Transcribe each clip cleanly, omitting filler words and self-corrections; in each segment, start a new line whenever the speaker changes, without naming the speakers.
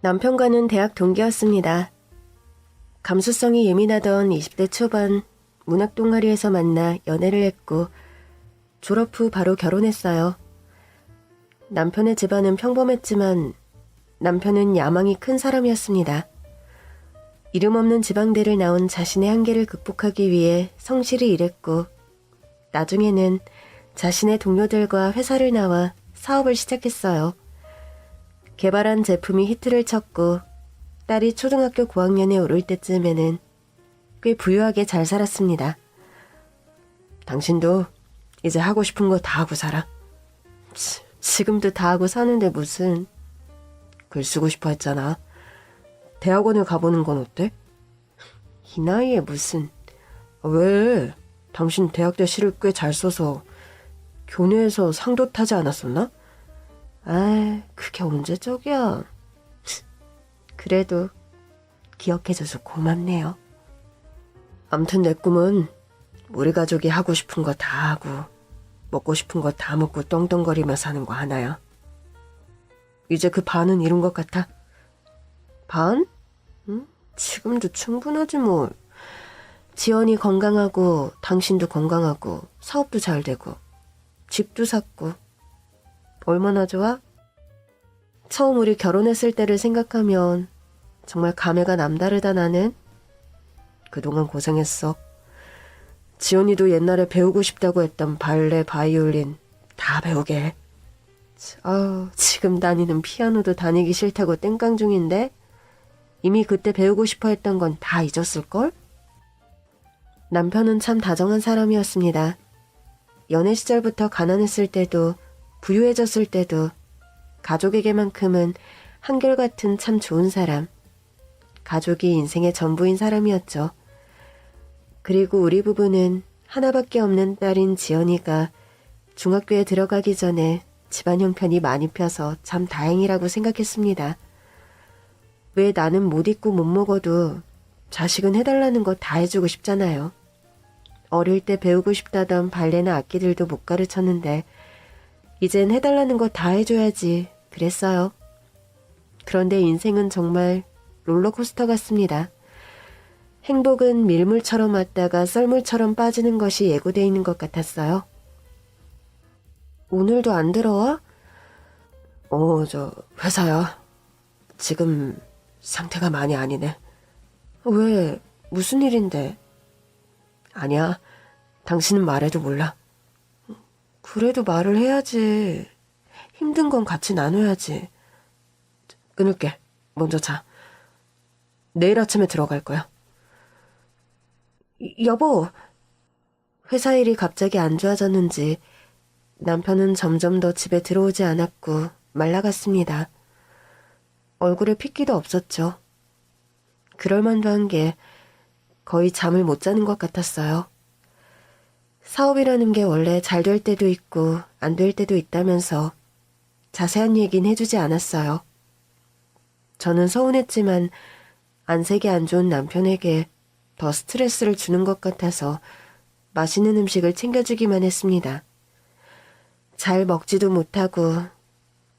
남편과는 대학 동기였습니다. 감수성이 예민하던 20대 초반 문학 동아리에서 만나 연애를 했고 졸업 후 바로 결혼했어요. 남편의 집안은 평범했지만 남편은 야망이 큰 사람이었습니다. 이름 없는 지방대를 나온 자신의 한계를 극복하기 위해 성실히 일했고 나중에는 자신의 동료들과 회사를 나와 사업을 시작했어요. 개발한 제품이 히트를 쳤고 딸이 초등학교 고학년에 오를 때쯤에는 꽤 부유하게 잘 살았습니다. 당신도 이제 하고 싶은 거 다 하고 살아. 지금도 다 하고 사는데 무슨. 글 쓰고 싶어 했잖아. 대학원을 가보는 건 어때? 이 나이에 무슨. 왜? 당신 대학 때 시를 꽤 잘 써서 교내에서 상도 타지 않았었나? 그게 언제적이야. 그래도 기억해줘서 고맙네요. 암튼 내 꿈은 우리 가족이 하고 싶은 거 다 하고 먹고 싶은 거 다 먹고 떵떵거리며 사는 거 하나야. 이제 그 반은 이룬 것 같아. 반? 응? 지금도 충분하지 뭘. 지연이 건강하고 당신도 건강하고 사업도 잘 되고 집도 샀고 얼마나 좋아? 처음 우리 결혼했을 때를 생각하면 정말 감회가 남다르다 나는. 그동안 고생했어. 지연이도 옛날에 배우고 싶다고 했던 발레, 바이올린 다 배우게 해. 지금 다니는 피아노도 다니기 싫다고 땡깡 중인데 이미 그때 배우고 싶어 했던 건 다 잊었을걸? 남편은 참 다정한 사람이었습니다. 연애 시절부터 가난했을 때도 부유해졌을 때도 가족에게만큼은 한결같은 참 좋은 사람. 가족이 인생의 전부인 사람이었죠. 그리고 우리 부부는 하나밖에 없는 딸인 지연이가 중학교에 들어가기 전에 집안 형편이 많이 펴서 참 다행이라고 생각했습니다. 왜 나는 못 입고 못 먹어도 자식은 해달라는 거 다 해주고 싶잖아요. 어릴 때 배우고 싶다던 발레나 악기들도 못 가르쳤는데 이젠 해달라는 거 다 해줘야지 그랬어요. 그런데 인생은 정말 롤러코스터 같습니다. 행복은 밀물처럼 왔다가 썰물처럼 빠지는 것이 예고되어 있는 것 같았어요. 오늘도 안 들어와? 회사야. 지금 상태가 많이 아니네. 왜? 무슨 일인데? 아니야. 당신은 말해도 몰라. 그래도 말을 해야지. 힘든 건 같이 나눠야지. 끊을게. 먼저 자. 내일 아침에 들어갈 거야. 여보. 회사 일이 갑자기 안 좋아졌는지 남편은 점점 더 집에 들어오지 않았고 말라갔습니다. 얼굴에 핏기도 없었죠. 그럴만도 한 게 거의 잠을 못 자는 것 같았어요. 사업이라는 게 원래 잘 될 때도 있고 안 될 때도 있다면서 자세한 얘기는 해주지 않았어요. 저는 서운했지만 안색이 안 좋은 남편에게 더 스트레스를 주는 것 같아서 맛있는 음식을 챙겨주기만 했습니다. 잘 먹지도 못하고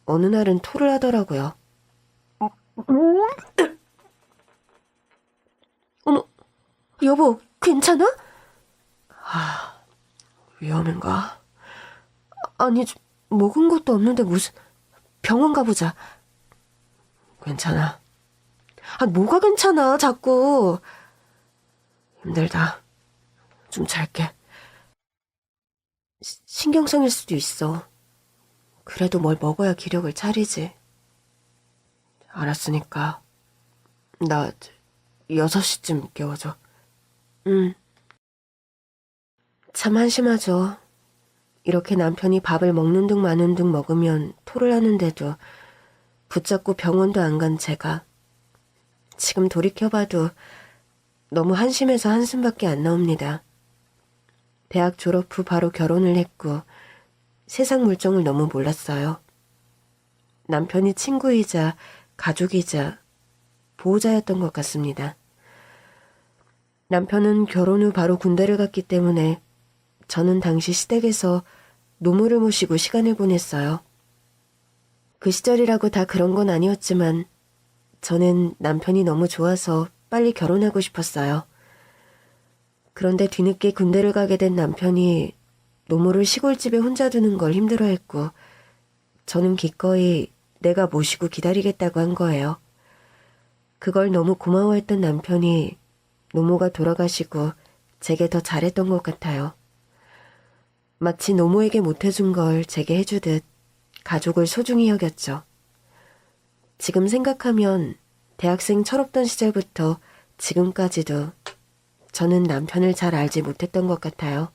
어느 날은 토를 하더라고요. 어머, 여보, 괜찮아? 위험한가? 아니, 먹은 것도 없는데 무슨. 병원 가보자. 괜찮아. 뭐가 괜찮아, 자꾸. 힘들다. 좀 잘게. 신경성일 수도 있어. 그래도 뭘 먹어야 기력을 차리지. 알았으니까 나 6시쯤 깨워줘. 응. 참 한심하죠. 이렇게 남편이 밥을 먹는 둥 마는 둥 먹으면 토를 하는데도 붙잡고 병원도 안 간 제가 지금 돌이켜봐도 너무 한심해서 한숨밖에 안 나옵니다. 대학 졸업 후 바로 결혼을 했고 세상 물정을 너무 몰랐어요. 남편이 친구이자 가족이자 보호자였던 것 같습니다. 남편은 결혼 후 바로 군대를 갔기 때문에 저는 당시 시댁에서 노모를 모시고 시간을 보냈어요. 그 시절이라고 다 그런 건 아니었지만 저는 남편이 너무 좋아서 빨리 결혼하고 싶었어요. 그런데 뒤늦게 군대를 가게 된 남편이 노모를 시골집에 혼자 두는 걸 힘들어했고 저는 기꺼이 내가 모시고 기다리겠다고 한 거예요. 그걸 너무 고마워했던 남편이 노모가 돌아가시고 제게 더 잘했던 것 같아요. 마치 노모에게 못해준 걸 제게 해주듯 가족을 소중히 여겼죠. 지금 생각하면 대학생 철없던 시절부터 지금까지도 저는 남편을 잘 알지 못했던 것 같아요.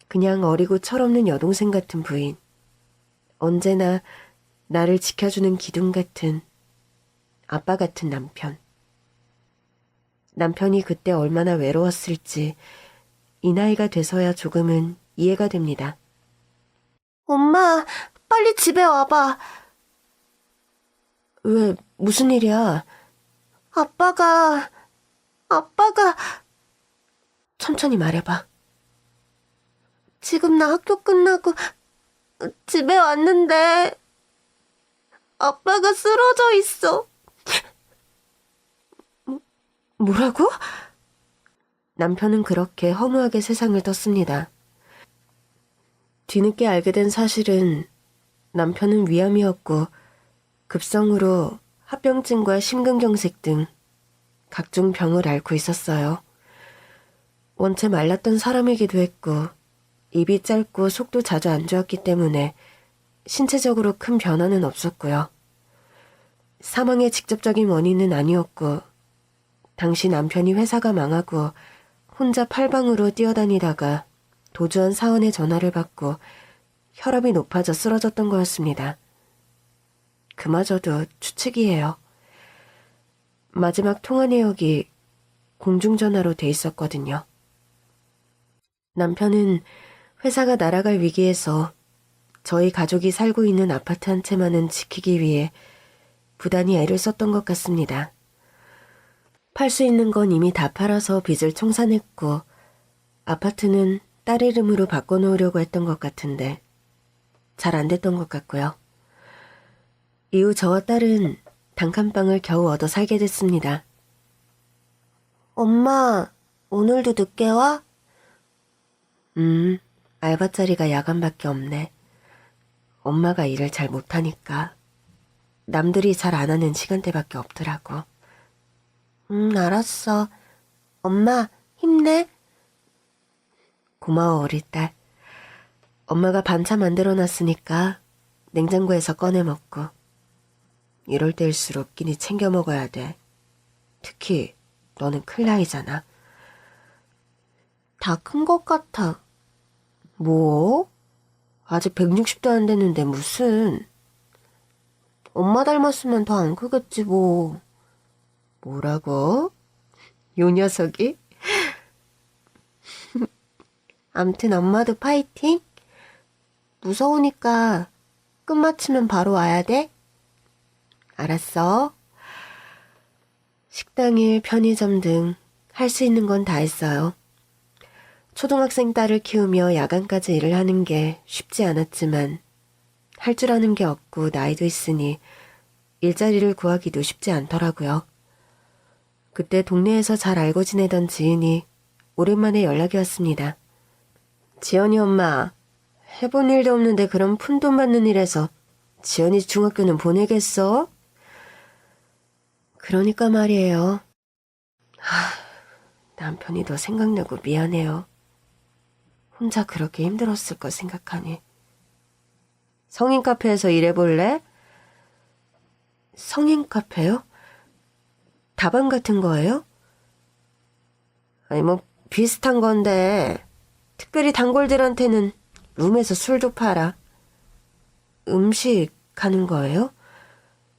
그냥 어리고 철없는 여동생 같은 부인. 언제나 나를 지켜주는 기둥 같은, 아빠 같은 남편. 남편이 그때 얼마나 외로웠을지 이 나이가 돼서야 조금은 이해가 됩니다. 엄마, 빨리 집에 와봐. 왜, 무슨 일이야? 아빠가... 천천히 말해봐. 지금 나 학교 끝나고 집에 왔는데 아빠가 쓰러져 있어. 뭐라고? 남편은 그렇게 허무하게 세상을 떴습니다. 뒤늦게 알게 된 사실은 남편은 위암이었고 급성으로 합병증과 심근경색 등 각종 병을 앓고 있었어요. 원체 말랐던 사람이기도 했고 입이 짧고 속도 자주 안 좋았기 때문에 신체적으로 큰 변화는 없었고요. 사망의 직접적인 원인은 아니었고 당시 남편이 회사가 망하고 혼자 팔방으로 뛰어다니다가 도주한 사원의 전화를 받고 혈압이 높아져 쓰러졌던 거였습니다. 그마저도 추측이에요. 마지막 통화 내역이 공중전화로 돼 있었거든요. 남편은 회사가 날아갈 위기에서 저희 가족이 살고 있는 아파트 한 채만은 지키기 위해 부단히 애를 썼던 것 같습니다. 팔 수 있는 건 이미 다 팔아서 빚을 청산했고 아파트는 딸 이름으로 바꿔놓으려고 했던 것 같은데 잘 안 됐던 것 같고요. 이후 저와 딸은 단칸방을 겨우 얻어 살게 됐습니다. 엄마, 오늘도 늦게 와? 알바 자리가 야간밖에 없네. 엄마가 일을 잘 못하니까. 남들이 잘 안 하는 시간대밖에 없더라고. 알았어. 엄마, 힘내. 고마워, 우리 딸. 엄마가 반찬 만들어놨으니까 냉장고에서 꺼내 먹고. 이럴 때일수록 끼니 챙겨 먹어야 돼. 특히 너는 클 나이잖아. 다 큰 것 같아. 뭐? 아직 160도 안 됐는데 무슨. 엄마 닮았으면 더 안 크겠지 뭐. 뭐라고? 요 녀석이? 암튼 엄마도 파이팅? 무서우니까 끝마치면 바로 와야 돼? 알았어. 식당일, 편의점 등 할 수 있는 건 다 했어요. 초등학생 딸을 키우며 야간까지 일을 하는 게 쉽지 않았지만 할 줄 아는 게 없고 나이도 있으니 일자리를 구하기도 쉽지 않더라고요. 그때 동네에서 잘 알고 지내던 지인이 오랜만에 연락이 왔습니다. 지연이 엄마, 해본 일도 없는데 그런 푼돈 받는 일에서 지연이 중학교는 보내겠어? 그러니까 말이에요. 남편이 더 생각나고 미안해요. 혼자 그렇게 힘들었을 거 생각하니. 성인 카페에서 일해볼래? 성인 카페요? 다방 같은 거예요? 아니 뭐 비슷한 건데 특별히 단골들한테는 룸에서 술도 팔아. 음식 하는 거예요?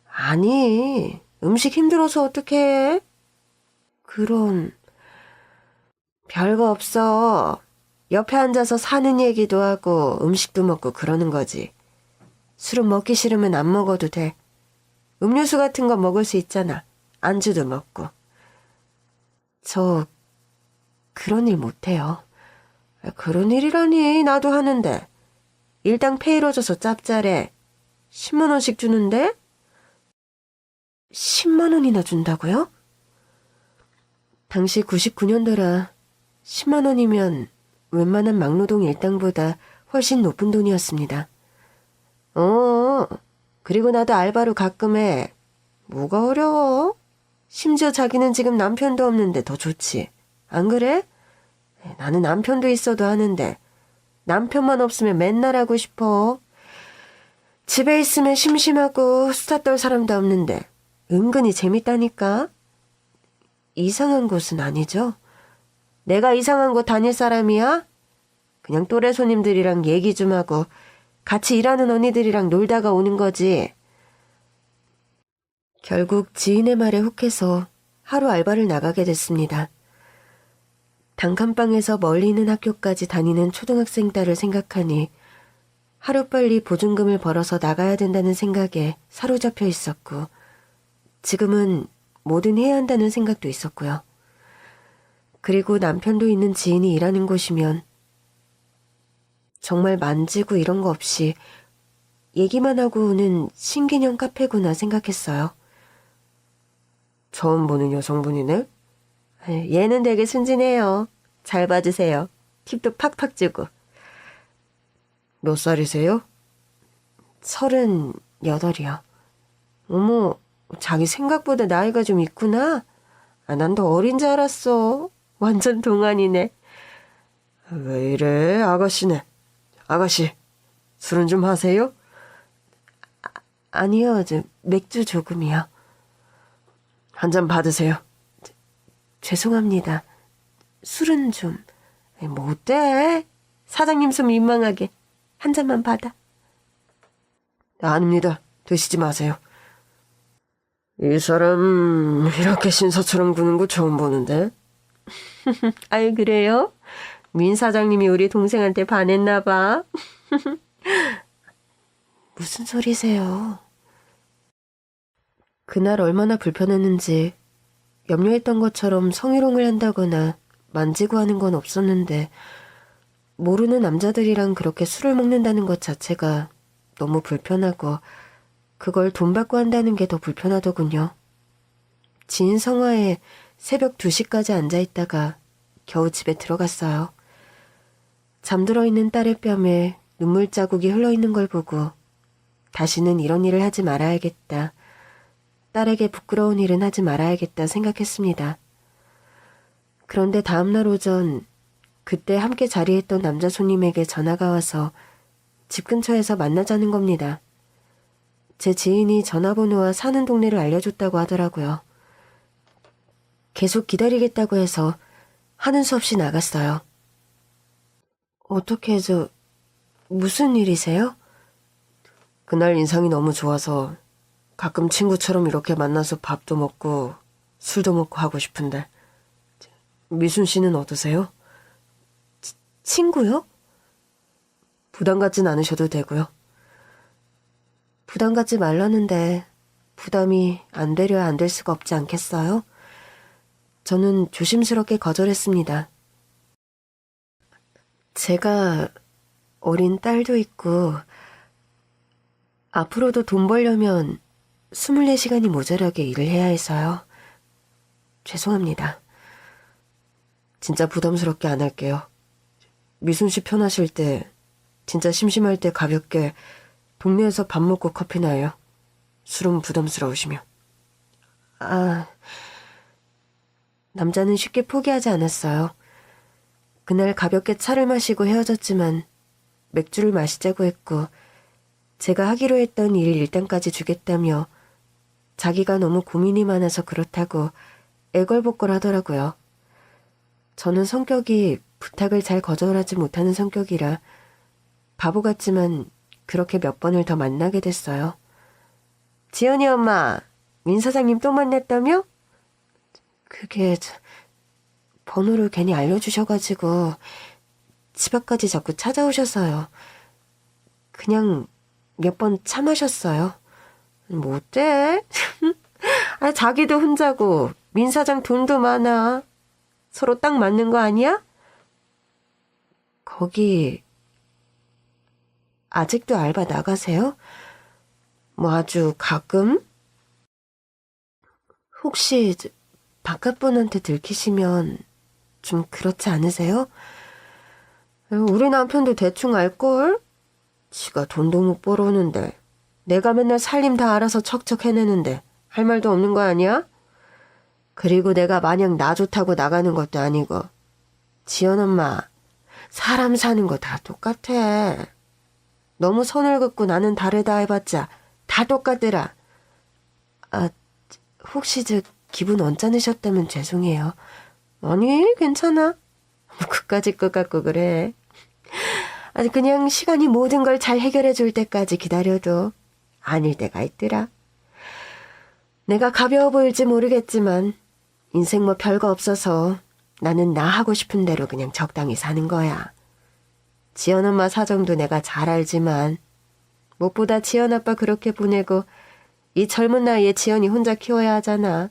아니, 음식 힘들어서 어떡해? 그럼 별거 없어. 옆에 앉아서 사는 얘기도 하고 음식도 먹고 그러는 거지. 술은 먹기 싫으면 안 먹어도 돼. 음료수 같은 거 먹을 수 있잖아. 안주도 먹고. 저 그런 일 못해요. 그런 일이라니 나도 하는데. 일당 페이로 줘서 짭짤해. 10만 원씩 주는데? 10만 원이나 준다고요? 당시 99년도라 10만 원이면 웬만한 막노동 일당보다 훨씬 높은 돈이었습니다. 그리고 나도 알바로 가끔 해. 뭐가 어려워? 심지어 자기는 지금 남편도 없는데 더 좋지. 안 그래? 나는 남편도 있어도 하는데 남편만 없으면 맨날 하고 싶어. 집에 있으면 심심하고 수다 떨 사람도 없는데 은근히 재밌다니까. 이상한 곳은 아니죠? 내가 이상한 곳 다닐 사람이야? 그냥 또래 손님들이랑 얘기 좀 하고 같이 일하는 언니들이랑 놀다가 오는 거지. 결국 지인의 말에 혹해서 하루 알바를 나가게 됐습니다. 단칸방에서 멀리 있는 학교까지 다니는 초등학생 딸을 생각하니 하루빨리 보증금을 벌어서 나가야 된다는 생각에 사로잡혀 있었고 지금은 뭐든 해야 한다는 생각도 있었고요. 그리고 남편도 있는 지인이 일하는 곳이면 정말 만지고 이런 거 없이 얘기만 하고 오는 신개념 카페구나 생각했어요. 처음 보는 여성분이네? 얘는 되게 순진해요. 잘 봐주세요. 팁도 팍팍 주고. 몇 살이세요? 38이요. 어머, 자기 생각보다 나이가 좀 있구나. 난 더 어린 줄 알았어. 완전 동안이네. 왜 이래, 아가씨네. 아가씨, 술은 좀 하세요? 아니요, 맥주 조금이요. 한 잔 받으세요. 죄송합니다. 술은 좀. 뭐 어때? 사장님 손 민망하게. 한 잔만 받아. 아닙니다. 드시지 마세요. 이 사람 이렇게 신사처럼 구는 거 처음 보는데. 아유, 그래요? 민 사장님이 우리 동생한테 반했나 봐. 무슨 소리세요? 그날 얼마나 불편했는지 염려했던 것처럼 성희롱을 한다거나 만지고 하는 건 없었는데 모르는 남자들이랑 그렇게 술을 먹는다는 것 자체가 너무 불편하고 그걸 돈 받고 한다는 게 더 불편하더군요. 지인 성화에 새벽 2시까지 앉아있다가 겨우 집에 들어갔어요. 잠들어 있는 딸의 뺨에 눈물 자국이 흘러있는 걸 보고 다시는 이런 일을 하지 말아야겠다. 딸에게 부끄러운 일은 하지 말아야겠다 생각했습니다. 그런데 다음날 오전 그때 함께 자리했던 남자 손님에게 전화가 와서 집 근처에서 만나자는 겁니다. 제 지인이 전화번호와 사는 동네를 알려줬다고 하더라고요. 계속 기다리겠다고 해서 하는 수 없이 나갔어요. 어떻게 무슨 일이세요? 그날 인상이 너무 좋아서 가끔 친구처럼 이렇게 만나서 밥도 먹고 술도 먹고 하고 싶은데 미순 씨는 어떠세요? 친구요? 부담 갖진 않으셔도 되고요. 부담 갖지 말라는데 부담이 안 되려야 안 될 수가 없지 않겠어요? 저는 조심스럽게 거절했습니다. 제가 어린 딸도 있고 앞으로도 돈 벌려면 24시간이 모자라게 일을 해야 해서요. 죄송합니다. 진짜 부담스럽게 안 할게요. 미순 씨 편하실 때, 진짜 심심할 때 가볍게 동네에서 밥 먹고 커피나 해요. 술은 부담스러우시면. 남자는 쉽게 포기하지 않았어요. 그날 가볍게 차를 마시고 헤어졌지만 맥주를 마시자고 했고 제가 하기로 했던 일 일당까지 주겠다며 자기가 너무 고민이 많아서 그렇다고 애걸복걸 하더라고요. 저는 성격이 부탁을 잘 거절하지 못하는 성격이라 바보 같지만 그렇게 몇 번을 더 만나게 됐어요. 지연이 엄마, 민 사장님 또 만났다며? 그게 번호를 괜히 알려주셔가지고 집 앞까지 자꾸 찾아오셔서요. 그냥 몇 번 참으셨어요. 뭐 어때? 자기도 혼자고 민 사장 돈도 많아. 서로 딱 맞는 거 아니야? 거기 아직도 알바 나가세요? 뭐 아주 가끔? 혹시 바깥 분한테 들키시면 좀 그렇지 않으세요? 우리 남편도 대충 알걸? 지가 돈도 못 벌어오는데 내가 맨날 살림 다 알아서 척척 해내는데 할 말도 없는 거 아니야? 그리고 내가 마냥 나 좋다고 나가는 것도 아니고. 지연 엄마, 사람 사는 거 다 똑같아. 너무 선을 긋고 나는 다르다 해봤자 다 똑같더라. 아, 혹시 기분 언짢으셨다면 죄송해요. 아니, 괜찮아. 뭐 그까짓 것 같고 그래. 아니, 그냥 시간이 모든 걸 잘 해결해 줄 때까지 기다려도 아닐 때가 있더라. 내가 가벼워 보일지 모르겠지만 인생 뭐 별거 없어서 나는 나 하고 싶은 대로 그냥 적당히 사는 거야. 지연 엄마 사정도 내가 잘 알지만 무엇보다 지연 아빠 그렇게 보내고 이 젊은 나이에 지연이 혼자 키워야 하잖아.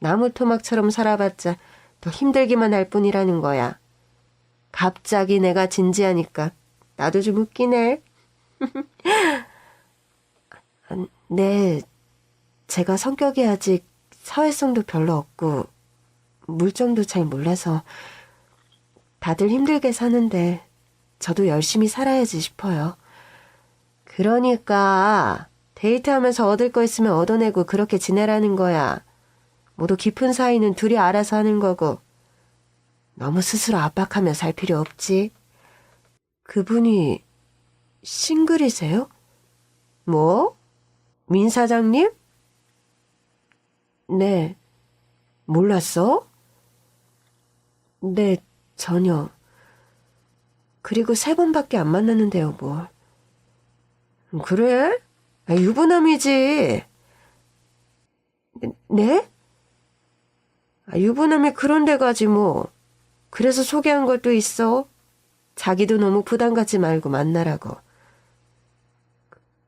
나무 토막처럼 살아봤자 더 힘들기만 할 뿐이라는 거야. 갑자기 내가 진지하니까 나도 좀 웃기네. 네, 제가 성격이 아직 사회성도 별로 없고 물정도 잘 몰라서 다들 힘들게 사는데 저도 열심히 살아야지 싶어요. 그러니까 데이트하면서 얻을 거 있으면 얻어내고 그렇게 지내라는 거야. 모두 깊은 사이는 둘이 알아서 하는 거고 너무 스스로 압박하며 살 필요 없지. 그분이 싱글이세요? 뭐? 민 사장님? 네. 몰랐어? 네, 전혀. 그리고 3번밖에 안 만났는데요, 뭘. 그래? 유부남이지. 네? 유부남이 그런 데 가지 뭐. 그래서 소개한 것도 있어. 자기도 너무 부담 갖지 말고 만나라고.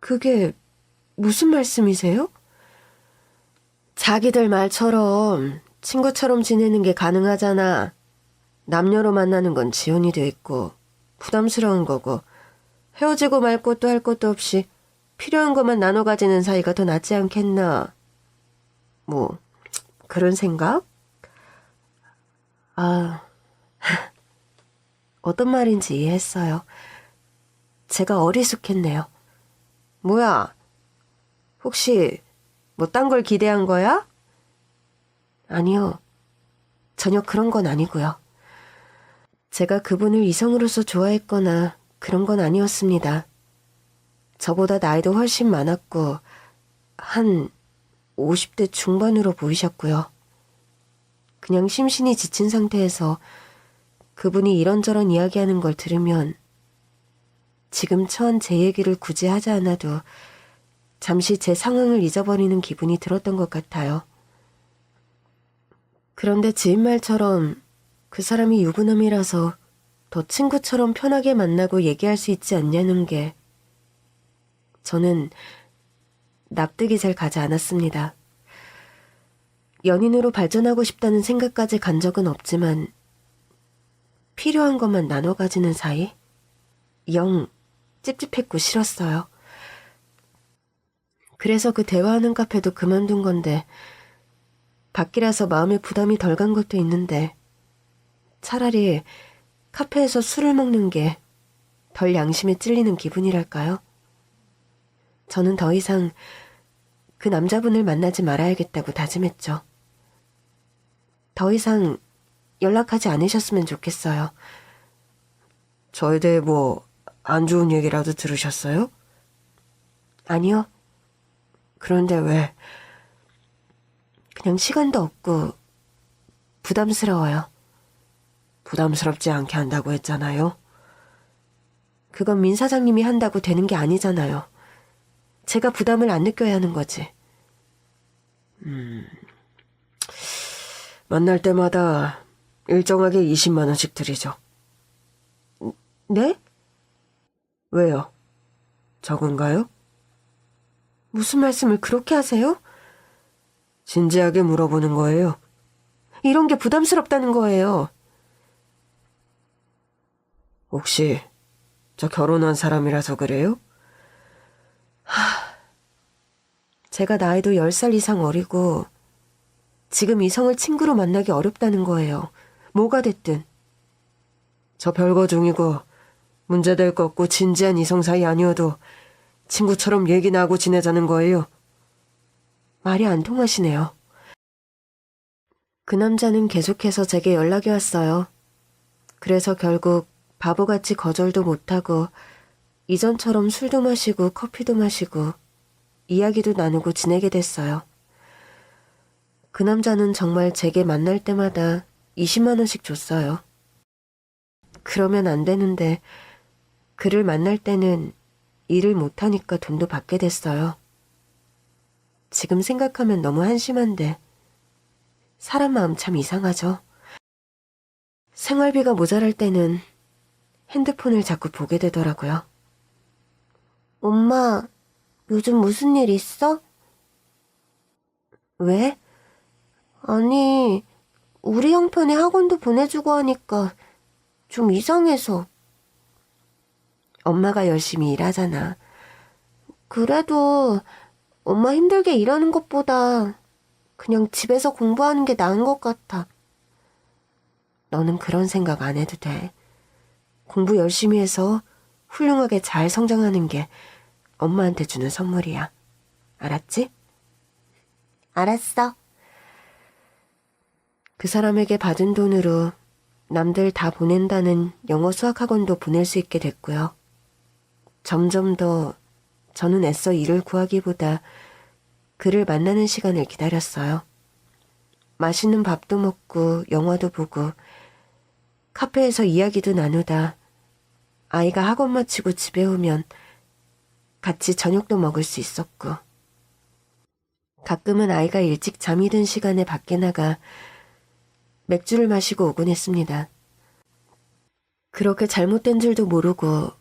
그게 무슨 말씀이세요? 자기들 말처럼 친구처럼 지내는 게 가능하잖아. 남녀로 만나는 건 지연이 돼 있고 부담스러운 거고 헤어지고 말 것도 할 것도 없이 필요한 것만 나눠 가지는 사이가 더 낫지 않겠나. 뭐 그런 생각? 아... 어떤 말인지 이해했어요. 제가 어리숙했네요. 뭐야? 혹시 뭐 딴 걸 기대한 거야? 아니요. 전혀 그런 건 아니고요. 제가 그분을 이성으로서 좋아했거나 그런 건 아니었습니다. 저보다 나이도 훨씬 많았고 한 50대 중반으로 보이셨고요. 그냥 심신이 지친 상태에서 그분이 이런저런 이야기하는 걸 들으면 지금 처한 제 얘기를 굳이 하지 않아도 잠시 제 상황을 잊어버리는 기분이 들었던 것 같아요. 그런데 지인 말처럼 그 사람이 유부남이라서 더 친구처럼 편하게 만나고 얘기할 수 있지 않냐는 게 저는 납득이 잘 가지 않았습니다. 연인으로 발전하고 싶다는 생각까지 간 적은 없지만 필요한 것만 나눠 가지는 사이? 영 찝찝했고 싫었어요. 그래서 그 대화하는 카페도 그만둔 건데 밖이라서 마음에 부담이 덜 간 것도 있는데 차라리 카페에서 술을 먹는 게 덜 양심에 찔리는 기분이랄까요? 저는 더 이상 그 남자분을 만나지 말아야겠다고 다짐했죠. 더 이상 연락하지 않으셨으면 좋겠어요. 저에 대해 뭐 안 좋은 얘기라도 들으셨어요? 아니요. 그런데 왜? 그냥 시간도 없고 부담스러워요. 부담스럽지 않게 한다고 했잖아요. 그건 민 사장님이 한다고 되는 게 아니잖아요. 제가 부담을 안 느껴야 하는 거지. 만날 때마다 일정하게 20만 원씩 드리죠. 네? 왜요? 적은가요? 무슨 말씀을 그렇게 하세요? 진지하게 물어보는 거예요. 이런 게 부담스럽다는 거예요. 혹시 저 결혼한 사람이라서 그래요? 제가 나이도 10살 이상 어리고 지금 이성을 친구로 만나기 어렵다는 거예요. 뭐가 됐든. 저 별거 중이고 문제될 거 없고 진지한 이성 사이 아니어도 친구처럼 얘기나 하고 지내자는 거예요. 말이 안 통하시네요. 그 남자는 계속해서 제게 연락이 왔어요. 그래서 결국 바보같이 거절도 못하고 이전처럼 술도 마시고 커피도 마시고 이야기도 나누고 지내게 됐어요. 그 남자는 정말 제게 만날 때마다 20만 원씩 줬어요. 그러면 안 되는데 그를 만날 때는 일을 못하니까 돈도 받게 됐어요. 지금 생각하면 너무 한심한데 사람 마음 참 이상하죠. 생활비가 모자랄 때는 핸드폰을 자꾸 보게 되더라고요. 엄마, 요즘 무슨 일 있어? 왜? 아니, 우리 형편에 학원도 보내주고 하니까 좀 이상해서. 엄마가 열심히 일하잖아. 그래도 엄마 힘들게 일하는 것보다 그냥 집에서 공부하는 게 나은 것 같아. 너는 그런 생각 안 해도 돼. 공부 열심히 해서 훌륭하게 잘 성장하는 게 엄마한테 주는 선물이야. 알았지? 알았어. 그 사람에게 받은 돈으로 남들 다 보낸다는 영어 수학 학원도 보낼 수 있게 됐고요. 점점 더 저는 애써 일을 구하기보다 그를 만나는 시간을 기다렸어요. 맛있는 밥도 먹고 영화도 보고 카페에서 이야기도 나누다 아이가 학원 마치고 집에 오면 같이 저녁도 먹을 수 있었고 가끔은 아이가 일찍 잠이 든 시간에 밖에 나가 맥주를 마시고 오곤 했습니다. 그렇게 잘못된 줄도 모르고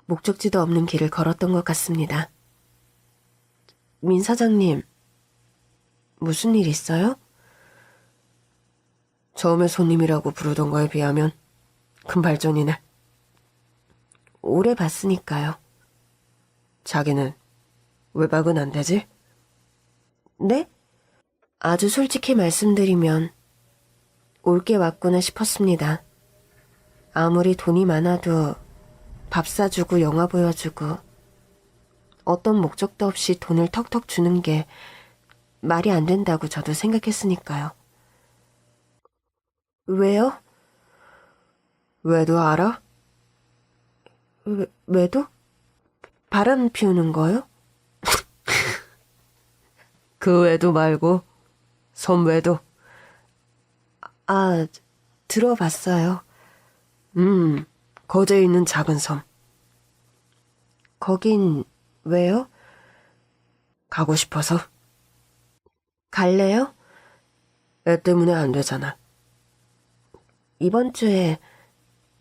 목적지도 없는 길을 걸었던 것 같습니다. 민 사장님, 무슨 일 있어요? 처음에 손님이라고 부르던 거에 비하면 큰 발전이네. 오래 봤으니까요. 자기는 외박은 안 되지? 네? 아주 솔직히 말씀드리면 올 게 왔구나 싶었습니다. 아무리 돈이 많아도 밥 사주고 영화 보여주고 어떤 목적도 없이 돈을 턱턱 주는 게 말이 안 된다고 저도 생각했으니까요. 왜요? 왜도 알아? 왜도? 바람 피우는 거요? 그 외도 말고 섬외도. 아, 들어봤어요. 거제에 있는 작은 섬. 거긴 왜요? 가고 싶어서. 갈래요? 애 때문에 안 되잖아. 이번 주에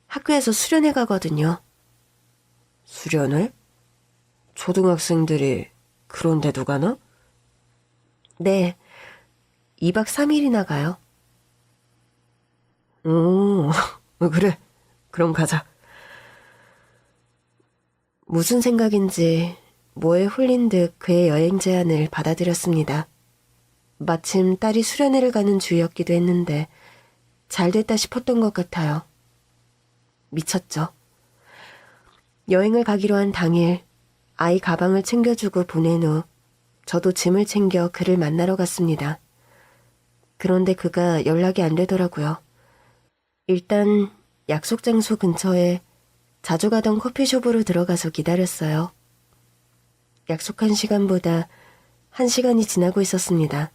학교에서 수련회 가거든요. 수련회? 초등학생들이 그런 데도 가나? 네, 2박 3일이나 가요. 오, 그래. 그럼 가자. 무슨 생각인지 뭐에 홀린 듯 그의 여행 제안을 받아들였습니다. 마침 딸이 수련회를 가는 주였기도 했는데 잘 됐다 싶었던 것 같아요. 미쳤죠. 여행을 가기로 한 당일 아이 가방을 챙겨주고 보낸 후 저도 짐을 챙겨 그를 만나러 갔습니다. 그런데 그가 연락이 안 되더라고요. 일단 약속 장소 근처에 자주 가던 커피숍으로 들어가서 기다렸어요. 약속한 시간보다 1시간이 지나고 있었습니다.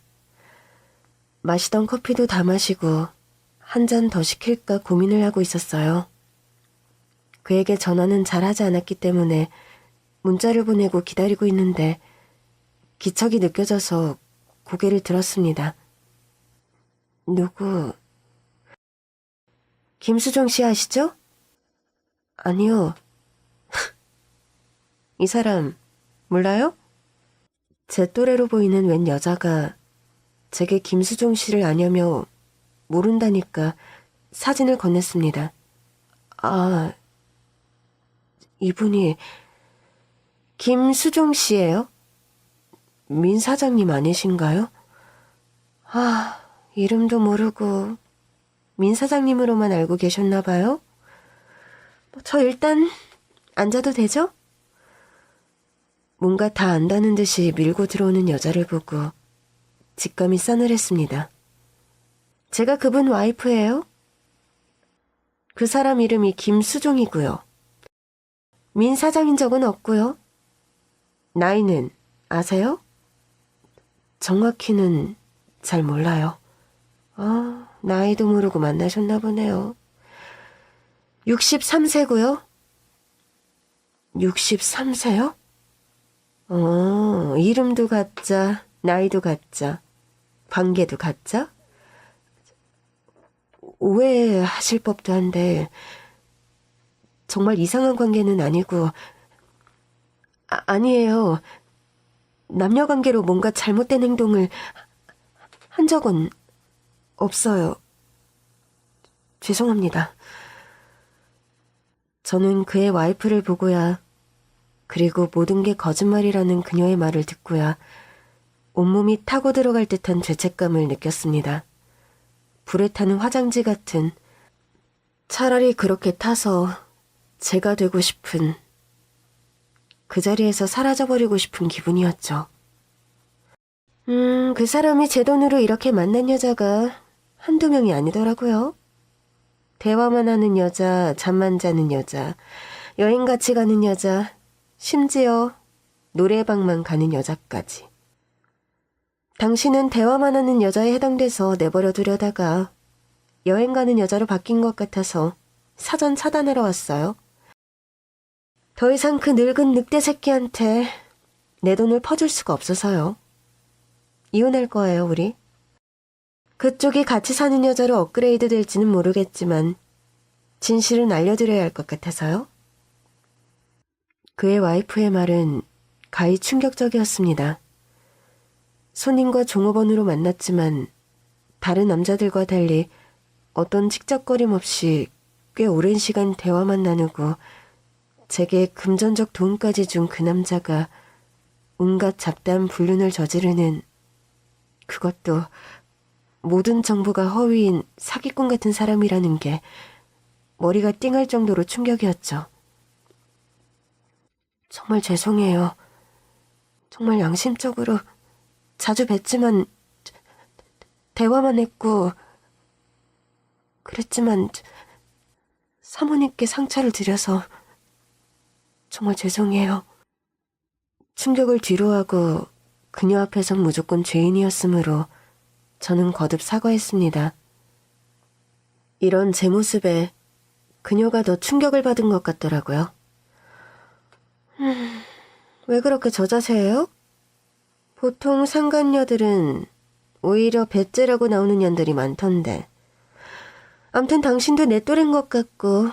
마시던 커피도 다 마시고 한 잔 더 시킬까 고민을 하고 있었어요. 그에게 전화는 잘하지 않았기 때문에 문자를 보내고 기다리고 있는데 기척이 느껴져서 고개를 들었습니다. 누구? 김수정 씨 아시죠? 아니요. 이 사람 몰라요? 제 또래로 보이는 웬 여자가 제게 김수정 씨를 아냐며 모른다니까 사진을 건넸습니다. 아, 이분이 김수정 씨예요? 민 사장님 아니신가요? 이름도 모르고 민 사장님으로만 알고 계셨나 봐요? 저 일단 앉아도 되죠? 뭔가 다 안다는 듯이 밀고 들어오는 여자를 보고 직감이 싸늘했습니다. 제가 그분 와이프예요. 그 사람 이름이 김수종이고요. 민 사장인 적은 없고요. 나이는 아세요? 정확히는 잘 몰라요. 나이도 모르고 만나셨나 보네요. 63세고요. 63세요? 이름도 가짜, 나이도 가짜, 관계도 가짜? 오해하실 법도 한데 정말 이상한 관계는 아니고 아니에요. 남녀관계로 뭔가 잘못된 행동을 한 적은 없어요. 죄송합니다. 저는 그의 와이프를 보고야, 그리고 모든 게 거짓말이라는 그녀의 말을 듣고야 온몸이 타고 들어갈 듯한 죄책감을 느꼈습니다. 불에 타는 화장지 같은, 차라리 그렇게 타서 제가 되고 싶은, 그 자리에서 사라져버리고 싶은 기분이었죠. 그 사람이 제 돈으로 이렇게 만난 여자가 한두 명이 아니더라고요. 대화만 하는 여자, 잠만 자는 여자, 여행 같이 가는 여자, 심지어 노래방만 가는 여자까지. 당신은 대화만 하는 여자에 해당돼서 내버려 두려다가 여행 가는 여자로 바뀐 것 같아서 사전 차단하러 왔어요. 더 이상 그 늙은 늑대 새끼한테 내 돈을 퍼줄 수가 없어서요. 이혼할 거예요, 우리. 그쪽이 같이 사는 여자로 업그레이드 될지는 모르겠지만 진실은 알려드려야 할 것 같아서요. 그의 와이프의 말은 가히 충격적이었습니다. 손님과 종업원으로 만났지만 다른 남자들과 달리 어떤 칙적거림 없이 꽤 오랜 시간 대화만 나누고 제게 금전적 도움까지 준 그 남자가 온갖 잡다한 불륜을 저지르는, 그것도 모든 정보가 허위인 사기꾼 같은 사람이라는 게 머리가 띵할 정도로 충격이었죠. 정말 죄송해요. 정말 양심적으로 자주 뵀지만 대화만 했고 그랬지만 사모님께 상처를 드려서 정말 죄송해요. 충격을 뒤로하고 그녀 앞에선 무조건 죄인이었으므로 저는 거듭 사과했습니다. 이런 제 모습에 그녀가 더 충격을 받은 것 같더라고요. 왜 그렇게 저자세해요? 보통 상간녀들은 오히려 배째라고 나오는 년들이 많던데. 암튼 당신도 내 또래인 것 같고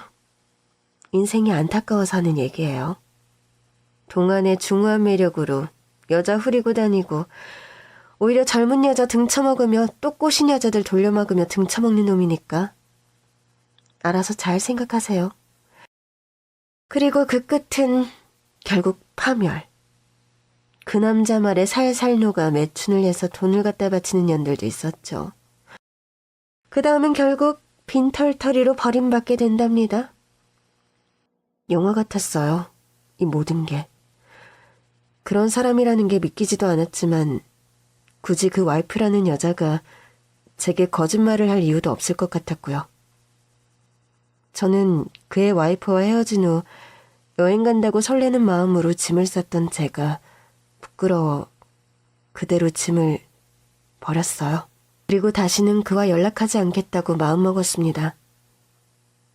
인생이 안타까워서 하는 얘기예요. 동안의 중후한 매력으로 여자 후리고 다니고 오히려 젊은 여자 등쳐먹으며 또 꼬신 여자들 돌려막으며 등쳐먹는 놈이니까 알아서 잘 생각하세요. 그리고 그 끝은 결국 파멸. 그 남자 말에 살살 녹아 매춘을 해서 돈을 갖다 바치는 년들도 있었죠. 그 다음엔 결국 빈털터리로 버림받게 된답니다. 영화 같았어요. 이 모든 게. 그런 사람이라는 게 믿기지도 않았지만 굳이 그 와이프라는 여자가 제게 거짓말을 할 이유도 없을 것 같았고요. 저는 그의 와이프와 헤어진 후 여행 간다고 설레는 마음으로 짐을 쌌던 제가 부끄러워 그대로 짐을 버렸어요. 그리고 다시는 그와 연락하지 않겠다고 마음먹었습니다.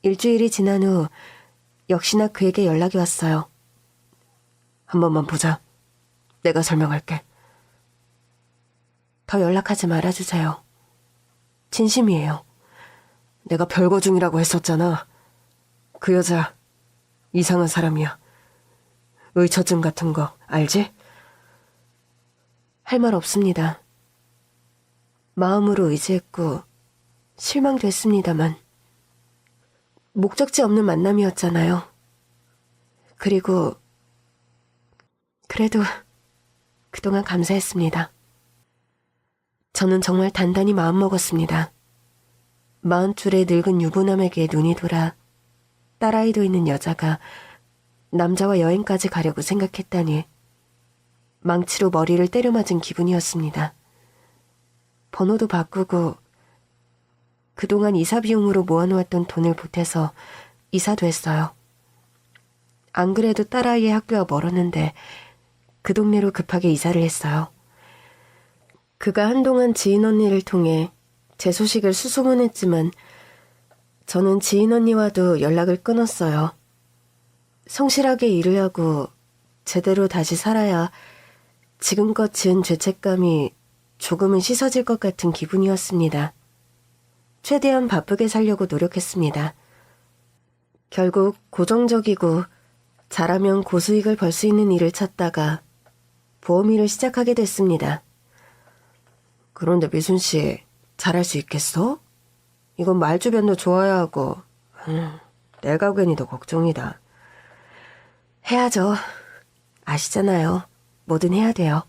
일주일이 지난 후 역시나 그에게 연락이 왔어요. 한 번만 보자. 내가 설명할게. 더 연락하지 말아주세요. 진심이에요. 내가 별거 중이라고 했었잖아. 그 여자 이상한 사람이야. 의처증 같은 거 알지? 할 말 없습니다. 마음으로 의지했고 실망됐습니다만 목적지 없는 만남이었잖아요. 그리고 그래도 그동안 감사했습니다. 저는 정말 단단히 마음먹었습니다. 40줄의 늙은 유부남에게 눈이 돌아 딸아이도 있는 여자가 남자와 여행까지 가려고 생각했다니 망치로 머리를 때려맞은 기분이었습니다. 번호도 바꾸고 그동안 이사 비용으로 모아놓았던 돈을 보태서 이사도 했어요. 안 그래도 딸아이의 학교와 멀었는데 그 동네로 급하게 이사를 했어요. 그가 한동안 지인 언니를 통해 제 소식을 수소문했지만 저는 지인 언니와도 연락을 끊었어요. 성실하게 일을 하고 제대로 다시 살아야 지금껏 지은 죄책감이 조금은 씻어질 것 같은 기분이었습니다. 최대한 바쁘게 살려고 노력했습니다. 결국 고정적이고 잘하면 고수익을 벌 수 있는 일을 찾다가 보험일을 시작하게 됐습니다. 그런데 미순 씨, 잘할 수 있겠어? 이건 말주변도 좋아야 하고 내가 괜히 더 걱정이다. 해야죠. 아시잖아요. 뭐든 해야 돼요.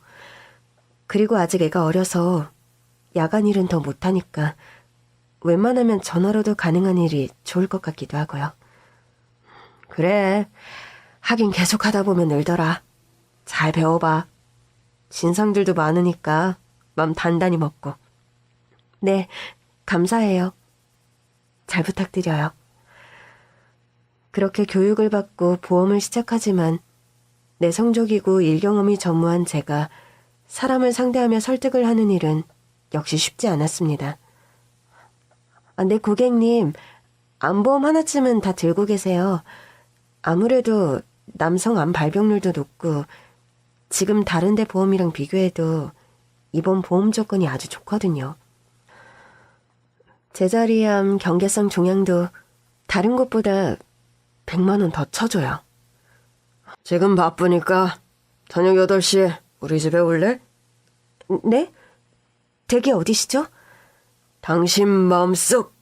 그리고 아직 애가 어려서 야간 일은 더 못하니까 웬만하면 전화로도 가능한 일이 좋을 것 같기도 하고요. 그래. 하긴 계속 하다 보면 늘더라. 잘 배워봐. 진상들도 많으니까 맘 단단히 먹고. 네, 감사해요. 잘 부탁드려요. 그렇게 교육을 받고 보험을 시작하지만 내성적이고 일경험이 전무한 제가 사람을 상대하며 설득을 하는 일은 역시 쉽지 않았습니다. 네, 고객님, 암보험 하나쯤은 다 들고 계세요. 아무래도 남성 암 발병률도 높고 지금 다른 데 보험이랑 비교해도 이번 보험 조건이 아주 좋거든요. 제자리암 경계성 종양도 다른 곳보다 100만 원 더 쳐줘요. 지금 바쁘니까 저녁 8시에 우리 집에 올래? 네? 댁이 어디시죠? 당신 마음속.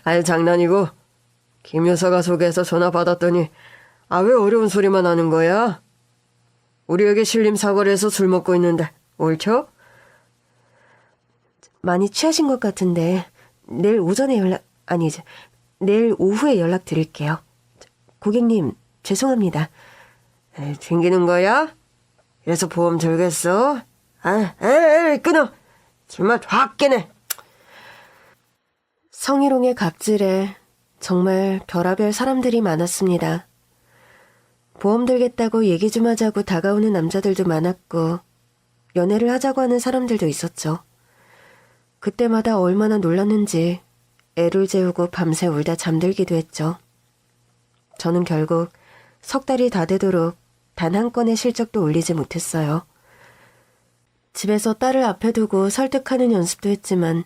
아유, 장난이고 김 여사가 소개해서 전화 받았더니 왜 어려운 소리만 하는 거야? 우리에게 신림 사거리에서 술 먹고 있는데 옳죠? 많이 취하신 것 같은데 내일 오전에 내일 오후에 연락드릴게요. 고객님, 죄송합니다. 튕기는 거야? 이래서 보험 들겠어? 끊어! 정말 확 깨네. 성희롱의 갑질에 정말 별의별 사람들이 많았습니다. 보험 들겠다고 얘기 좀 하자고 다가오는 남자들도 많았고 연애를 하자고 하는 사람들도 있었죠. 그때마다 얼마나 놀랐는지 애를 재우고 밤새 울다 잠들기도 했죠. 저는 결국 석 달이 다 되도록 단 한 건의 실적도 올리지 못했어요. 집에서 딸을 앞에 두고 설득하는 연습도 했지만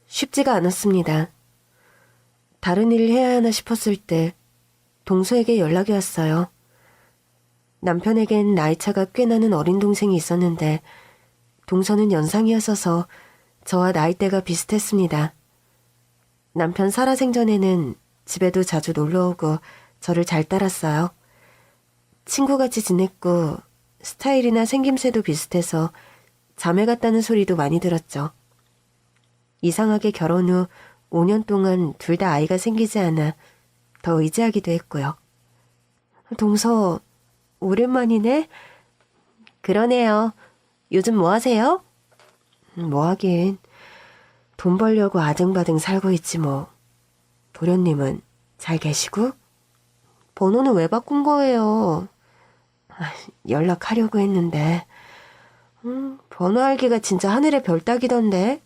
쉽지가 않았습니다. 다른 일을 해야 하나 싶었을 때 동서에게 연락이 왔어요. 남편에겐 나이차가 꽤 나는 어린 동생이 있었는데 동서는 연상이었어서 저와 나이대가 비슷했습니다. 남편 살아생전에는 집에도 자주 놀러오고 저를 잘 따랐어요. 친구같이 지냈고 스타일이나 생김새도 비슷해서 자매 같다는 소리도 많이 들었죠. 이상하게 결혼 후 5년 동안 둘 다 아이가 생기지 않아 더 의지하기도 했고요. 동서, 오랜만이네? 그러네요. 요즘 뭐 하세요? 뭐 하긴. 돈 벌려고 아등바등 살고 있지 뭐. 도련님은 잘 계시고? 번호는 왜 바꾼 거예요? 연락하려고 했는데. 번호 알기가 진짜 하늘의 별 따기던데.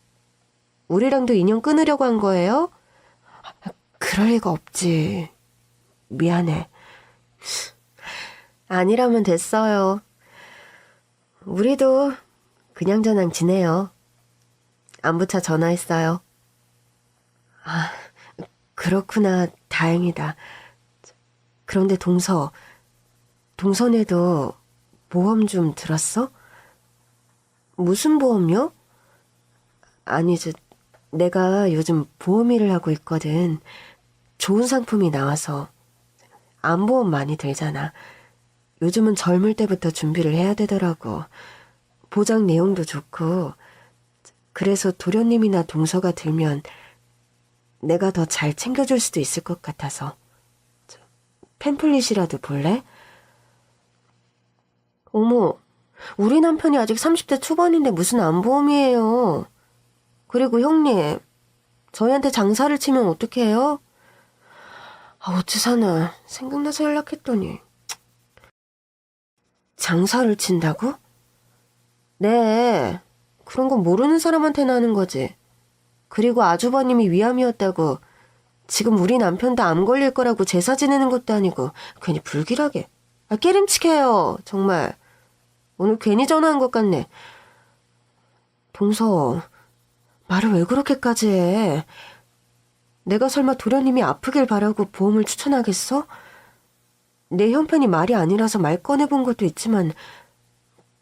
우리랑도 인연 끊으려고 한 거예요? 그럴 리가 없지. 미안해. 아니라면 됐어요. 우리도 그냥저냥 지내요. 안부차 전화했어요. 그렇구나. 다행이다. 그런데 동선에도 보험 좀 들었어? 무슨 보험요? 아니, 내가 요즘 보험 일을 하고 있거든. 좋은 상품이 나와서. 암보험 많이 들잖아. 요즘은 젊을 때부터 준비를 해야 되더라고. 보장 내용도 좋고, 그래서 도련님이나 동서가 들면 내가 더 잘 챙겨줄 수도 있을 것 같아서. 팸플릿이라도 볼래? 어머, 우리 남편이 아직 30대 초반인데 무슨 안보험이에요. 그리고 형님, 저희한테 장사를 치면 어떡해요? 어찌 사나 생각나서 연락했더니. 장사를 친다고? 네, 그런 건 모르는 사람한테나 하는 거지. 그리고 아주버님이 위암이었다고 지금 우리 남편도 암 걸릴 거라고 제사 지내는 것도 아니고 괜히 불길하게. 깨름치게 해요, 정말. 오늘 괜히 전화한 것 같네. 동서, 말을 왜 그렇게까지 해? 내가 설마 도련님이 아프길 바라고 보험을 추천하겠어? 내 형편이 말이 아니라서 말 꺼내본 것도 있지만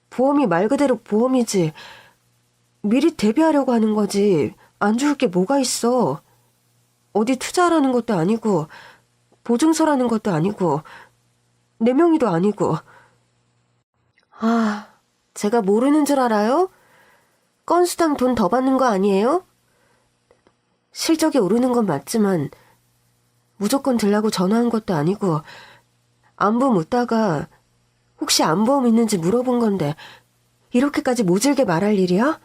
보험이 말 그대로 보험이지. 미리 대비하려고 하는 거지. 안 좋을 게 뭐가 있어. 어디 투자하라는 것도 아니고 보증서라는 것도 아니고 내 명의도 아니고. 제가 모르는 줄 알아요? 건수당 돈 더 받는 거 아니에요? 실적이 오르는 건 맞지만 무조건 들라고 전화한 것도 아니고 안부 묻다가 혹시 안보험 있는지 물어본 건데 이렇게까지 모질게 말할 일이야?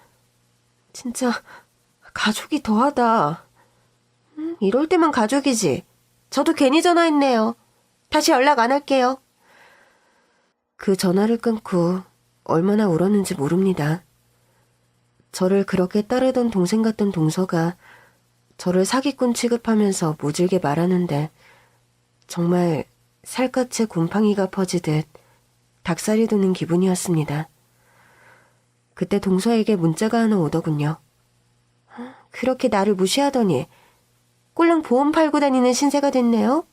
진짜 가족이 더하다. 이럴 때만 가족이지. 저도 괜히 전화했네요. 다시 연락 안 할게요. 그 전화를 끊고 얼마나 울었는지 모릅니다. 저를 그렇게 따르던 동생 같던 동서가 저를 사기꾼 취급하면서 모질게 말하는데 정말 살갗에 곰팡이가 퍼지듯 닭살이 도는 기분이었습니다. 그때 동서에게 문자가 하나 오더군요. 그렇게 나를 무시하더니 꼴랑 보험 팔고 다니는 신세가 됐네요.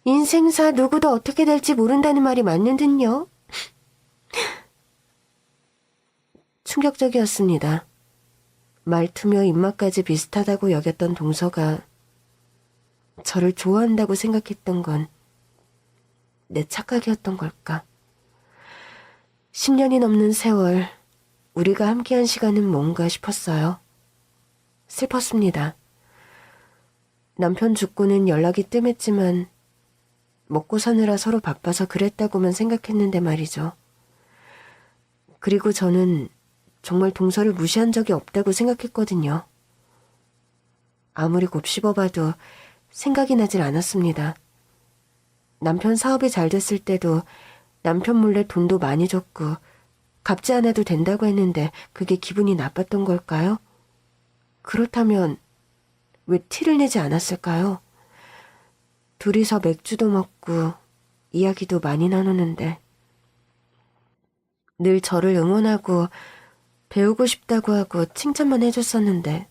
인생사 누구도 어떻게 될지 모른다는 말이 맞는 듯요. 충격적이었습니다. 말투며 입맛까지 비슷하다고 여겼던 동서가 저를 좋아한다고 생각했던 건 내 착각이었던 걸까? 10년이 넘는 세월, 우리가 함께한 시간은 뭔가 싶었어요. 슬펐습니다. 남편 죽고는 연락이 뜸했지만 먹고 사느라 서로 바빠서 그랬다고만 생각했는데 말이죠. 그리고 저는 정말 동서를 무시한 적이 없다고 생각했거든요. 아무리 곱씹어봐도 생각이 나질 않았습니다. 남편 사업이 잘 됐을 때도 남편 몰래 돈도 많이 줬고 갚지 않아도 된다고 했는데 그게 기분이 나빴던 걸까요? 그렇다면 왜 티를 내지 않았을까요? 둘이서 맥주도 먹고 이야기도 많이 나누는데 늘 저를 응원하고 배우고 싶다고 하고 칭찬만 해줬었는데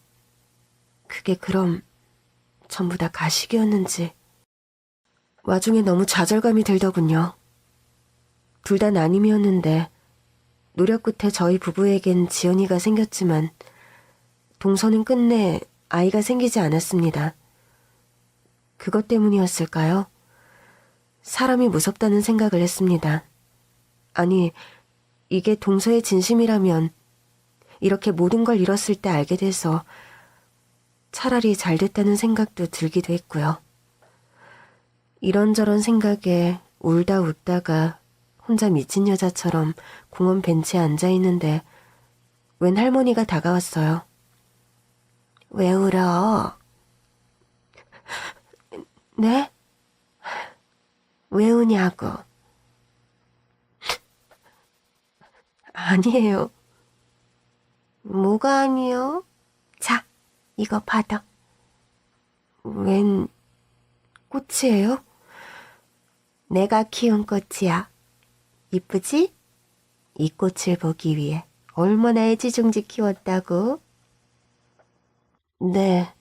그게 그럼 전부 다 가식이었는지. 와중에 너무 좌절감이 들더군요. 둘 다 난임이었는데 노력 끝에 저희 부부에겐 지연이가 생겼지만 동서는 끝내 아이가 생기지 않았습니다. 그것 때문이었을까요? 사람이 무섭다는 생각을 했습니다. 아니, 이게 동서의 진심이라면 이렇게 모든 걸 잃었을 때 알게 돼서 차라리 잘 됐다는 생각도 들기도 했고요. 이런저런 생각에 울다 웃다가 혼자 미친 여자처럼 공원 벤치에 앉아있는데 웬 할머니가 다가왔어요. 왜 울어? 네? 왜 우냐고. 아니에요. 뭐가 아니요? 자, 이거 받아. 웬 꽃이에요? 내가 키운 꽃이야. 이쁘지? 이 꽃을 보기 위해 얼마나 애지중지 키웠다고? 네.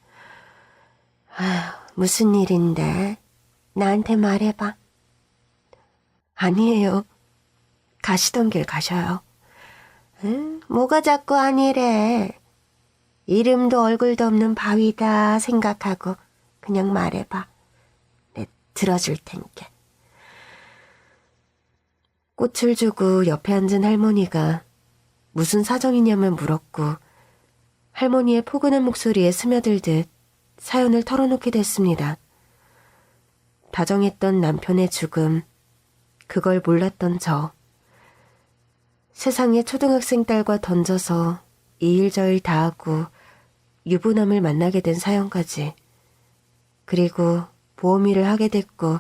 무슨 일인데? 나한테 말해봐. 아니에요. 가시던 길 가셔요. 뭐가 자꾸 아니래. 이름도 얼굴도 없는 바위다 생각하고 그냥 말해봐. 내 들어줄 테니까. 꽃을 주고 옆에 앉은 할머니가 무슨 사정이냐면 물었고 할머니의 포근한 목소리에 스며들듯 사연을 털어놓게 됐습니다. 다정했던 남편의 죽음, 그걸 몰랐던 저. 세상에 초등학생 딸과 던져서 이 일 저 일 다하고 유부남을 만나게 된 사연까지. 그리고 보험일을 하게 됐고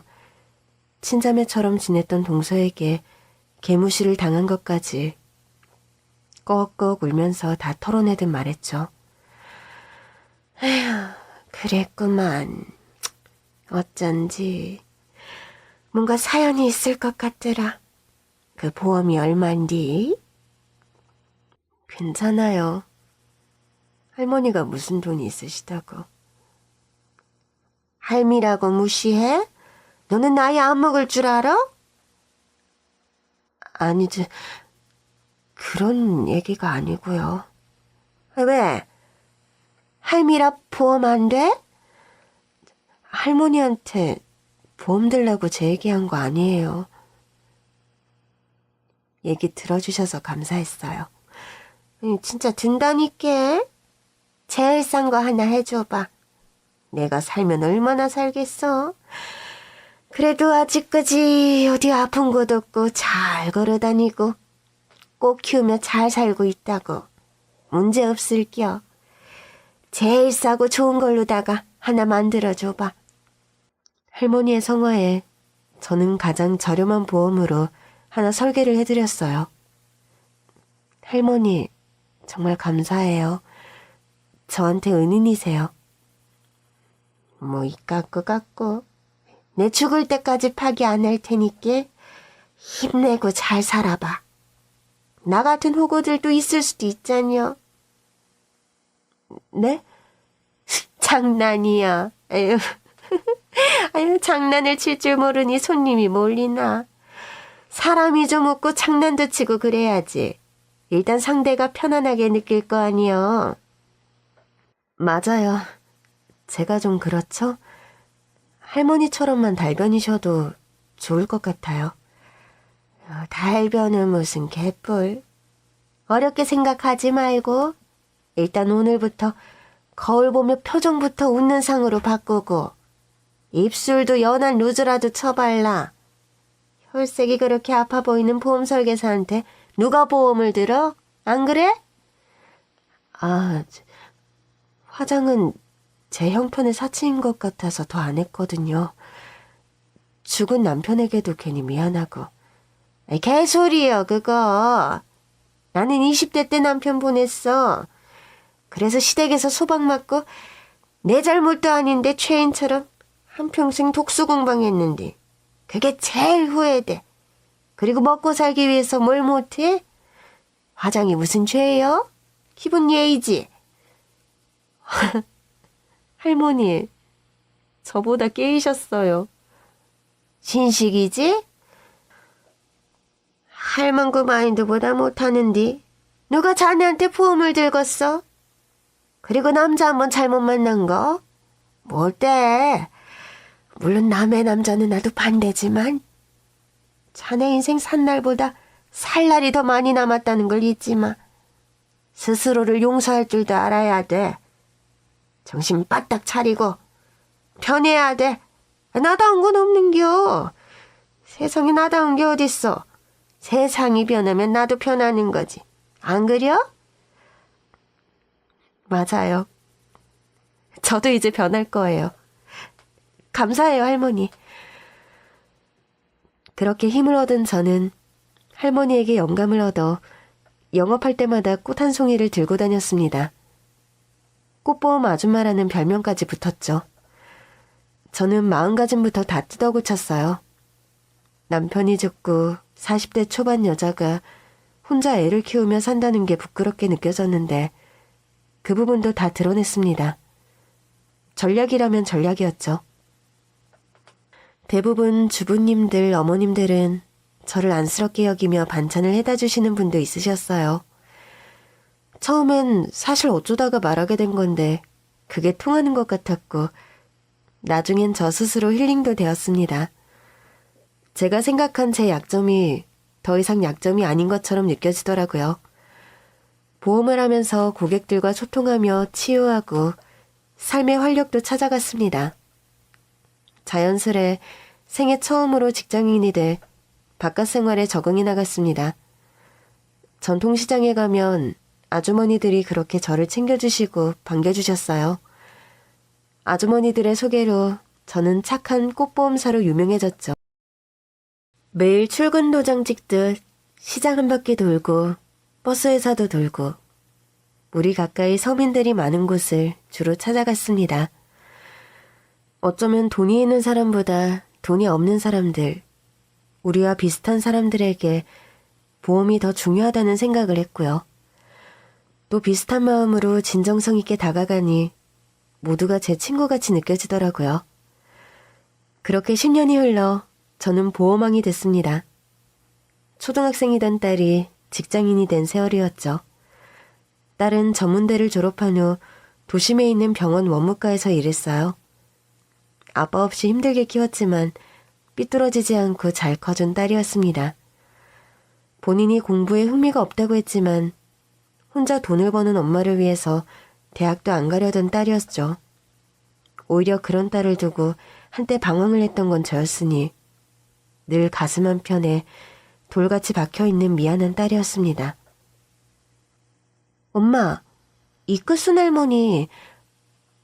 친자매처럼 지냈던 동서에게 개무시를 당한 것까지 꺽꺽 울면서 다 털어내듯 말했죠. 에휴, 그랬구만. 어쩐지 뭔가 사연이 있을 것 같더라. 그 보험이 얼만디? 괜찮아요. 할머니가 무슨 돈이 있으시다고. 할미라고 무시해? 너는 나이 안 먹을 줄 알아? 아니지, 그런 얘기가 아니고요. 왜? 할미라 보험 안 돼? 할머니한테 보험 들라고 제 얘기한 거 아니에요. 얘기 들어주셔서 감사했어요. 진짜 든다니까. 제일 싼 거 하나 해줘봐. 내가 살면 얼마나 살겠어? 그래도 아직까지 어디 아픈 곳 없고 잘 걸어다니고 꼭 키우며 잘 살고 있다고. 문제 없을겨. 제일 싸고 좋은 걸로다가 하나 만들어줘봐. 할머니의 성화에 저는 가장 저렴한 보험으로 하나 설계를 해드렸어요. 할머니, 정말 감사해요. 저한테 은인이세요. 뭐 이깎고 깎고 내 죽을 때까지 파기 안 할 테니까 힘내고 잘 살아봐. 나 같은 호구들도 있을 수도 있잖여. 네? 장난이야. 아유, 아유, 장난을 칠 줄 모르니 손님이 몰리나. 사람이 좀 웃고 장난도 치고 그래야지. 일단 상대가 편안하게 느낄 거 아니여. 맞아요. 제가 좀 그렇죠? 할머니처럼만 달변이셔도 좋을 것 같아요. 달변은 무슨 개뿔. 어렵게 생각하지 말고 일단 오늘부터 거울 보며 표정부터 웃는 상으로 바꾸고 입술도 연한 루즈라도 쳐발라. 혈색이 그렇게 아파 보이는 보험 설계사한테 누가 보험을 들어? 안 그래? 화장은 제 형편의 사치인 것 같아서 더 안 했거든요. 죽은 남편에게도 괜히 미안하고. 개소리요, 그거. 나는 20대 때 남편 보냈어. 그래서 시댁에서 소박 맞고 내 잘못도 아닌데 죄인처럼 한평생 독수공방했는데 그게 제일 후회돼. 그리고 먹고 살기 위해서 뭘 못해? 화장이 무슨 죄예요? 기본 예의지. 할머니, 저보다 깨이셨어요. 신식이지? 할망구 마인드보다 못하는디. 누가 자네한테 보험을 들겠어? 그리고 남자 한번 잘못 만난 거? 뭐 어때? 물론 남의 남자는 나도 반대지만 자네 인생 산 날보다 살 날이 더 많이 남았다는 걸 잊지 마. 스스로를 용서할 줄도 알아야 돼. 정신 바짝 차리고 편해야 돼. 나다운 건 없는겨. 세상에 나다운 게 어딨어. 세상이 변하면 나도 변하는 거지. 안 그려? 맞아요. 저도 이제 변할 거예요. 감사해요, 할머니. 그렇게 힘을 얻은 저는 할머니에게 영감을 얻어 영업할 때마다 꽃 한 송이를 들고 다녔습니다. 꽃보험 아줌마라는 별명까지 붙었죠. 저는 마음가짐부터 다 뜯어고쳤어요. 남편이 죽고 40대 초반 여자가 혼자 애를 키우며 산다는 게 부끄럽게 느껴졌는데 그 부분도 다 드러냈습니다. 전략이라면 전략이었죠. 대부분 주부님들, 어머님들은 저를 안쓰럽게 여기며 반찬을 해다 주시는 분도 있으셨어요. 처음엔 사실 어쩌다가 말하게 된 건데 그게 통하는 것 같았고 나중엔 저 스스로 힐링도 되었습니다. 제가 생각한 제 약점이 더 이상 약점이 아닌 것처럼 느껴지더라고요. 보험을 하면서 고객들과 소통하며 치유하고 삶의 활력도 찾아갔습니다. 자연스레 생애 처음으로 직장인이 돼 바깥 생활에 적응해 나갔습니다. 전통시장에 가면 아주머니들이 그렇게 저를 챙겨주시고 반겨주셨어요. 아주머니들의 소개로 저는 착한 꽃보험사로 유명해졌죠. 매일 출근 도장 찍듯 시장 한 바퀴 돌고 버스회사도 돌고 우리 가까이 서민들이 많은 곳을 주로 찾아갔습니다. 어쩌면 돈이 있는 사람보다 돈이 없는 사람들, 우리와 비슷한 사람들에게 보험이 더 중요하다는 생각을 했고요. 또 비슷한 마음으로 진정성 있게 다가가니 모두가 제 친구같이 느껴지더라고요. 그렇게 10년이 흘러 저는 보험왕이 됐습니다. 초등학생이던 딸이 직장인이 된 세월이었죠. 딸은 전문대를 졸업한 후 도심에 있는 병원 원무과에서 일했어요. 아빠 없이 힘들게 키웠지만 삐뚤어지지 않고 잘 커준 딸이었습니다. 본인이 공부에 흥미가 없다고 했지만 혼자 돈을 버는 엄마를 위해서 대학도 안 가려던 딸이었죠. 오히려 그런 딸을 두고 한때 방황을 했던 건 저였으니 늘 가슴 한편에 돌같이 박혀있는 미안한 딸이었습니다. 엄마, 이끝순 할머니,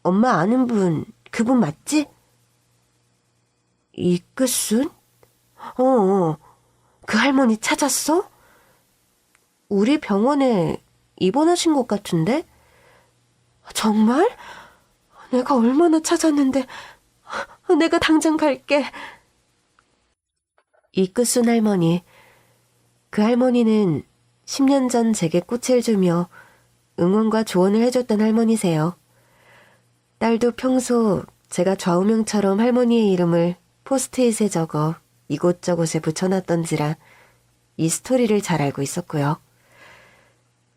엄마 아는 분, 그분 맞지? 이끝순? 그 할머니 찾았어? 우리 병원에 입원하신 것 같은데? 정말? 내가 얼마나 찾았는데 내가 당장 갈게. 이끝순 할머니. 그 할머니는 10년 전 제게 꽃을 주며 응원과 조언을 해줬던 할머니세요. 딸도 평소 제가 좌우명처럼 할머니의 이름을 포스트잇에 적어 이곳저곳에 붙여놨던지라 이 스토리를 잘 알고 있었고요.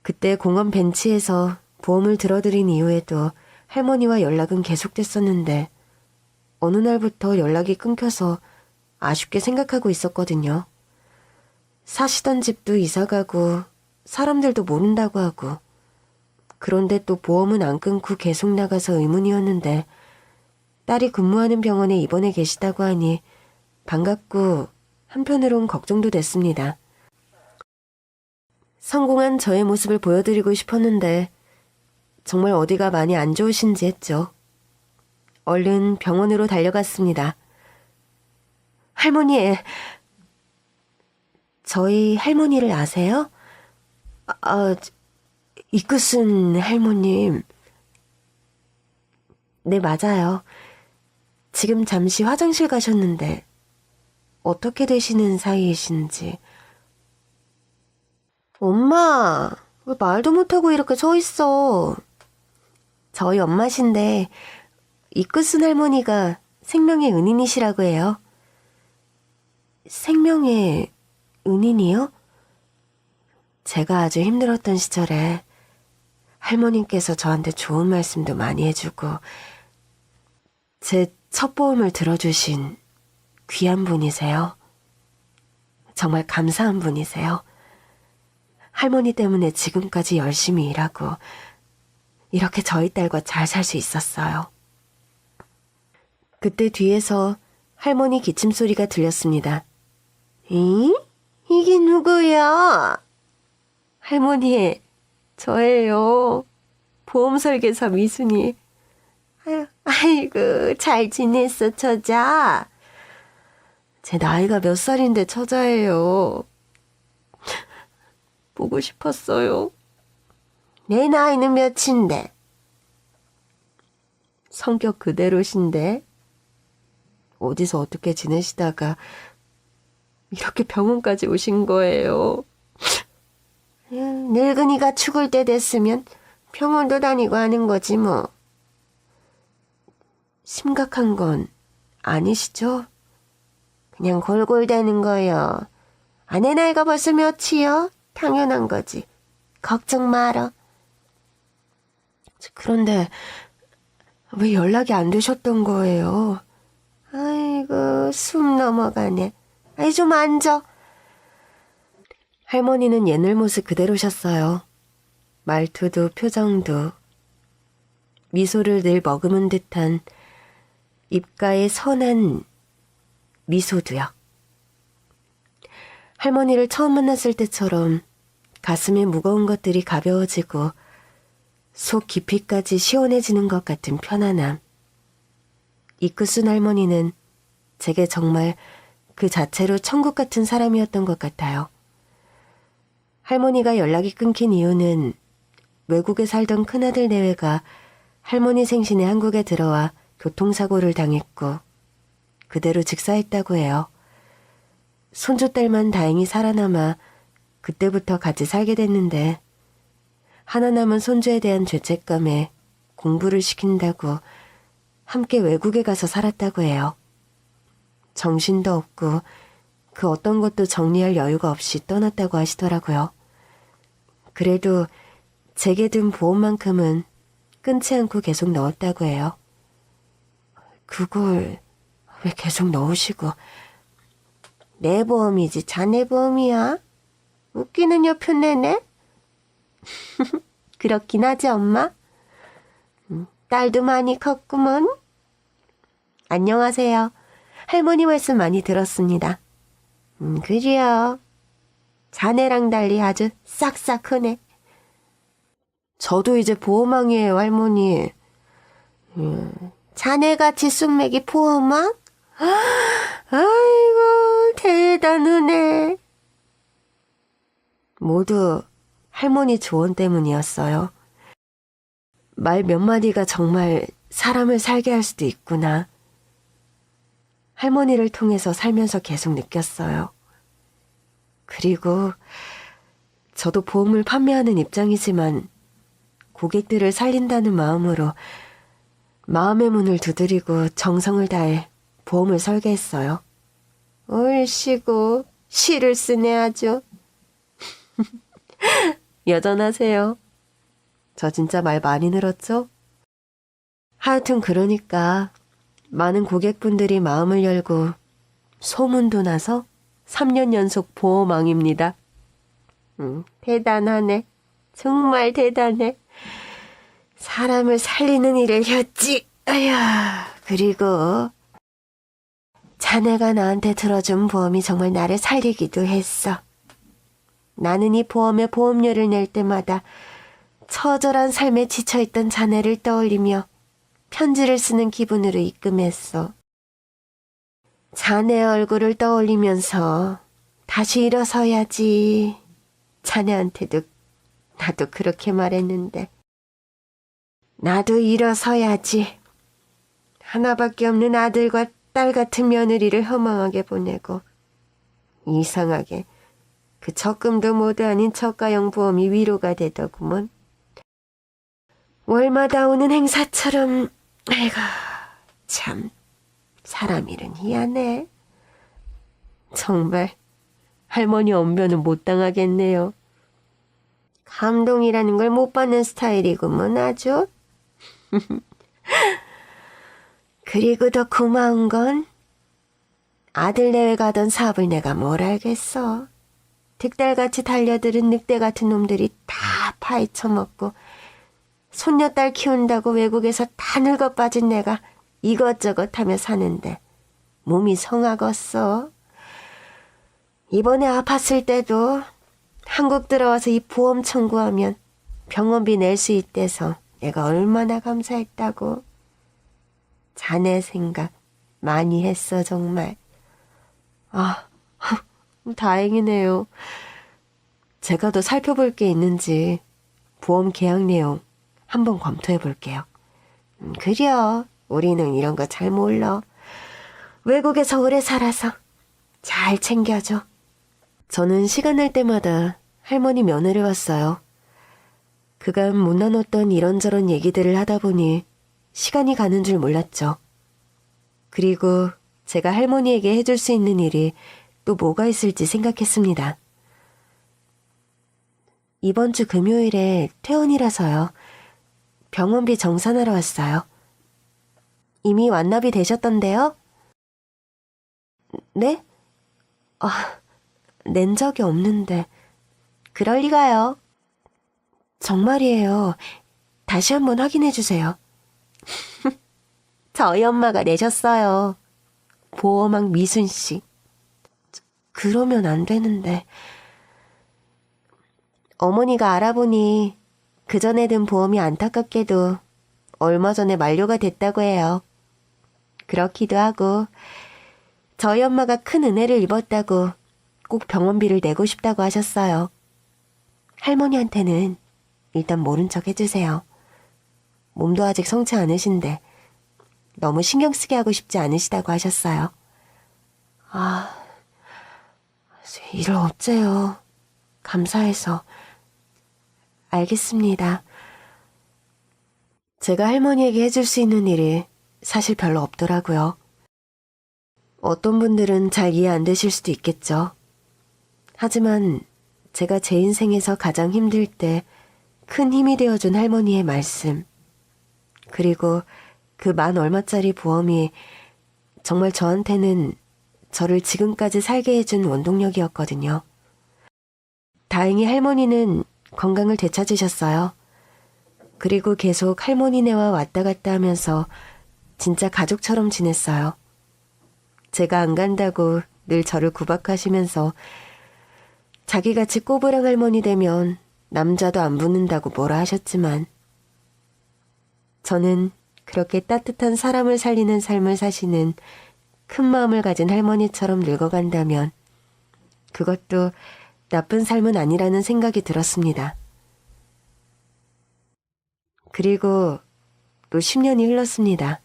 그때 공원 벤치에서 보험을 들어드린 이후에도 할머니와 연락은 계속됐었는데 어느 날부터 연락이 끊겨서 아쉽게 생각하고 있었거든요. 사시던 집도 이사가고 사람들도 모른다고 하고 그런데 또 보험은 안 끊고 계속 나가서 의문이었는데 딸이 근무하는 병원에 입원해 계시다고 하니 반갑고 한편으론 걱정도 됐습니다. 성공한 저의 모습을 보여드리고 싶었는데 정말 어디가 많이 안 좋으신지 했죠. 얼른 병원으로 달려갔습니다. 할머니, 저희 할머니를 아세요? 이끝은 할머님. 네, 맞아요. 지금 잠시 화장실 가셨는데 어떻게 되시는 사이이신지. 엄마, 왜 말도 못하고 이렇게 서 있어? 저희 엄마신데 이끝은 할머니가 생명의 은인이시라고 해요. 생명의 은인이요? 제가 아주 힘들었던 시절에 할머님께서 저한테 좋은 말씀도 많이 해주고 제 첫 보험을 들어주신 귀한 분이세요. 정말 감사한 분이세요. 할머니 때문에 지금까지 열심히 일하고 이렇게 저희 딸과 잘 살 수 있었어요. 그때 뒤에서 할머니 기침 소리가 들렸습니다. 이게 누구야? 할머니, 저예요. 보험 설계사 미순이. 아이고, 잘 지냈어, 처자? 제 나이가 몇 살인데 처자예요. 보고 싶었어요. 내 나이는 몇인데? 성격 그대로신데? 어디서 어떻게 지내시다가 이렇게 병원까지 오신 거예요. 늙은이가 죽을 때 됐으면 병원도 다니고 하는 거지 뭐. 심각한 건 아니시죠? 그냥 골골대는 거요. 아내 나이가 벌써 몇이요? 당연한 거지. 걱정 말어. 그런데 왜 연락이 안 되셨던 거예요? 아이고, 숨 넘어가네. 아이, 좀 앉아. 할머니는 옛날 모습 그대로셨어요. 말투도 표정도 미소를 늘 머금은 듯한 입가의 선한 미소도요. 할머니를 처음 만났을 때처럼 가슴에 무거운 것들이 가벼워지고 속 깊이까지 시원해지는 것 같은 편안함. 이끄순 할머니는 제게 정말 그 자체로 천국 같은 사람이었던 것 같아요. 할머니가 연락이 끊긴 이유는 외국에 살던 큰아들 내외가 할머니 생신에 한국에 들어와 교통사고를 당했고 그대로 직사했다고 해요. 손주딸만 다행히 살아남아 그때부터 같이 살게 됐는데 하나 남은 손주에 대한 죄책감에 공부를 시킨다고 함께 외국에 가서 살았다고 해요. 정신도 없고 그 어떤 것도 정리할 여유가 없이 떠났다고 하시더라고요. 그래도 제게 든 보험만큼은 끊지 않고 계속 넣었다고 해요. 그걸 왜 계속 넣으시고. 내 보험이지 자네 보험이야? 웃기는 여편 내네? 그렇긴 하지 엄마? 딸도 많이 컸구먼. 안녕하세요. 할머니 말씀 많이 들었습니다. 그래요. 자네랑 달리 아주 싹싹 크네. 저도 이제 보호망이에요, 할머니. 자네같이 쑥맥이 보호망? 아이고, 대단하네. 모두 할머니 조언 때문이었어요. 말 몇 마디가 정말 사람을 살게 할 수도 있구나. 할머니를 통해서 살면서 계속 느꼈어요. 그리고 저도 보험을 판매하는 입장이지만 고객들을 살린다는 마음으로 마음의 문을 두드리고 정성을 다해 보험을 설계했어요. 얼씨구 시를 쓰네 아주. 여전하세요. 저 진짜 말 많이 늘었죠? 하여튼 그러니까 많은 고객분들이 마음을 열고 소문도 나서 3년 연속 보호망입니다. 대단하네. 정말 대단해. 사람을 살리는 일을 했지. 아야. 그리고 자네가 나한테 들어준 보험이 정말 나를 살리기도 했어. 나는 이 보험에 보험료를 낼 때마다 처절한 삶에 지쳐있던 자네를 떠올리며 편지를 쓰는 기분으로 입금했어. 자네 얼굴을 떠올리면서 다시 일어서야지. 자네한테도 나도 그렇게 말했는데. 나도 일어서야지. 하나밖에 없는 아들과 딸 같은 며느리를 허망하게 보내고 이상하게 그 적금도 모두 아닌 저가형 보험이 위로가 되더구먼. 월마다 오는 행사처럼. 아이고 참 사람 일은 희한해. 정말 할머니 언변은 못 당하겠네요. 감동이라는 걸 못 받는 스타일이구먼 아주. 그리고 더 고마운 건 아들 내외가 하던 사업을 내가 뭘 알겠어. 득달같이 달려들은 늑대 같은 놈들이 다 파헤쳐먹고 손녀딸 키운다고 외국에서 다 늙어 빠진 내가 이것저것 하며 사는데 몸이 성악었어. 이번에 아팠을 때도 한국 들어와서 이 보험 청구하면 병원비 낼 수 있대서 내가 얼마나 감사했다고. 자네 생각 많이 했어 정말. 아, 다행이네요. 제가 더 살펴볼 게 있는지 보험 계약 내용 한번 검토해 볼게요. 그려. 우리는 이런 거 잘 몰라. 외국에서 오래 살아서 잘 챙겨줘. 저는 시간 날 때마다 할머니 면회를 왔어요. 그간 못 나눴던 이런저런 얘기들을 하다 보니 시간이 가는 줄 몰랐죠. 그리고 제가 할머니에게 해줄 수 있는 일이 또 뭐가 있을지 생각했습니다. 이번 주 금요일에 퇴원이라서요. 병원비 정산하러 왔어요. 이미 완납이 되셨던데요? 네? 낸 적이 없는데. 그럴 리가요. 정말이에요. 다시 한번 확인해 주세요. 저희 엄마가 내셨어요. 보호막 미순 씨. 그러면 안 되는데. 어머니가 알아보니 그 전에 든 보험이 안타깝게도 얼마 전에 만료가 됐다고 해요. 그렇기도 하고 저희 엄마가 큰 은혜를 입었다고 꼭 병원비를 내고 싶다고 하셨어요. 할머니한테는 일단 모른 척 해주세요. 몸도 아직 성치 않으신데 너무 신경 쓰게 하고 싶지 않으시다고 하셨어요. 이를 어째요. 감사해서. 알겠습니다. 제가 할머니에게 해줄 수 있는 일이 사실 별로 없더라고요. 어떤 분들은 잘 이해 안 되실 수도 있겠죠. 하지만 제가 제 인생에서 가장 힘들 때 큰 힘이 되어준 할머니의 말씀, 그리고 그 만 얼마짜리 보험이 정말 저한테는 저를 지금까지 살게 해준 원동력이었거든요. 다행히 할머니는 건강을 되찾으셨어요. 그리고 계속 할머니네와 왔다 갔다 하면서 진짜 가족처럼 지냈어요. 제가 안 간다고 늘 저를 구박하시면서 자기같이 꼬부랑 할머니 되면 남자도 안 붙는다고 뭐라 하셨지만 저는 그렇게 따뜻한 사람을 살리는 삶을 사시는 큰 마음을 가진 할머니처럼 늙어간다면 그것도 나쁜 삶은 아니라는 생각이 들었습니다. 그리고 또 10년이 흘렀습니다.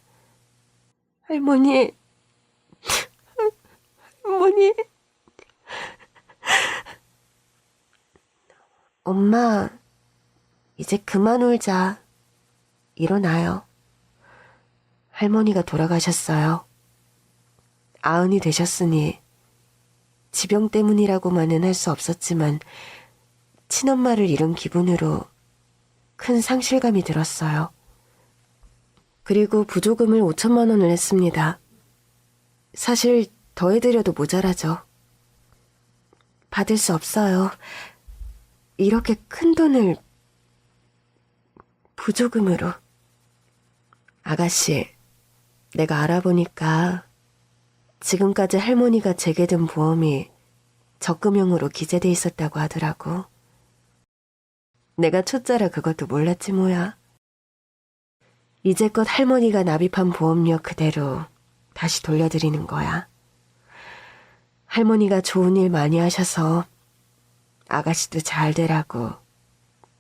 할머니, 할머니. 엄마, 이제 그만 울자. 일어나요. 할머니가 돌아가셨어요. 90이 되셨으니 지병 때문이라고만은 할 수 없었지만 친엄마를 잃은 기분으로 큰 상실감이 들었어요. 그리고 부조금을 5천만 원을 했습니다. 사실 더 해드려도 모자라죠. 받을 수 없어요. 이렇게 큰 돈을 부조금으로. 아가씨, 내가 알아보니까 지금까지 할머니가 제게 든 보험이 적금형으로 기재돼 있었다고 하더라고. 내가 초짜라 그것도 몰랐지 뭐야. 이제껏 할머니가 납입한 보험료 그대로 다시 돌려드리는 거야. 할머니가 좋은 일 많이 하셔서 아가씨도 잘 되라고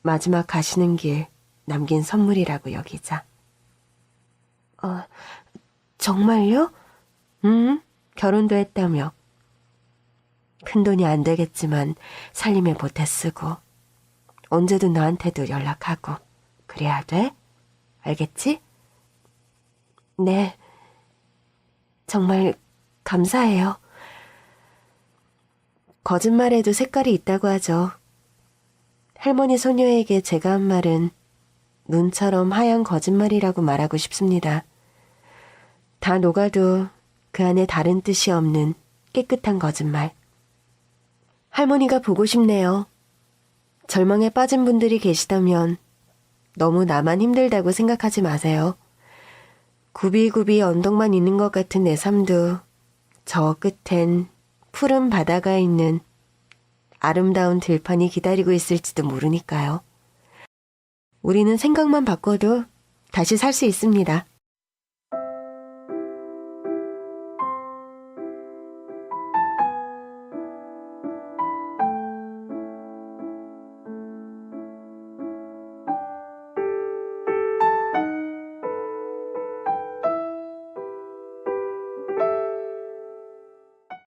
마지막 가시는 길 남긴 선물이라고 여기자. 정말요? 결혼도 했다며. 큰돈이 안 되겠지만 살림에 보태 쓰고 언제든 너한테도 연락하고 그래야 돼? 알겠지? 네. 정말 감사해요. 거짓말에도 색깔이 있다고 하죠. 할머니 소녀에게 제가 한 말은 눈처럼 하얀 거짓말이라고 말하고 싶습니다. 다 녹아도 그 안에 다른 뜻이 없는 깨끗한 거짓말. 할머니가 보고 싶네요. 절망에 빠진 분들이 계시다면 너무 나만 힘들다고 생각하지 마세요. 굽이굽이 언덕만 있는 것 같은 내 삶도 저 끝엔 푸른 바다가 있는 아름다운 들판이 기다리고 있을지도 모르니까요. 우리는 생각만 바꿔도 다시 살 수 있습니다.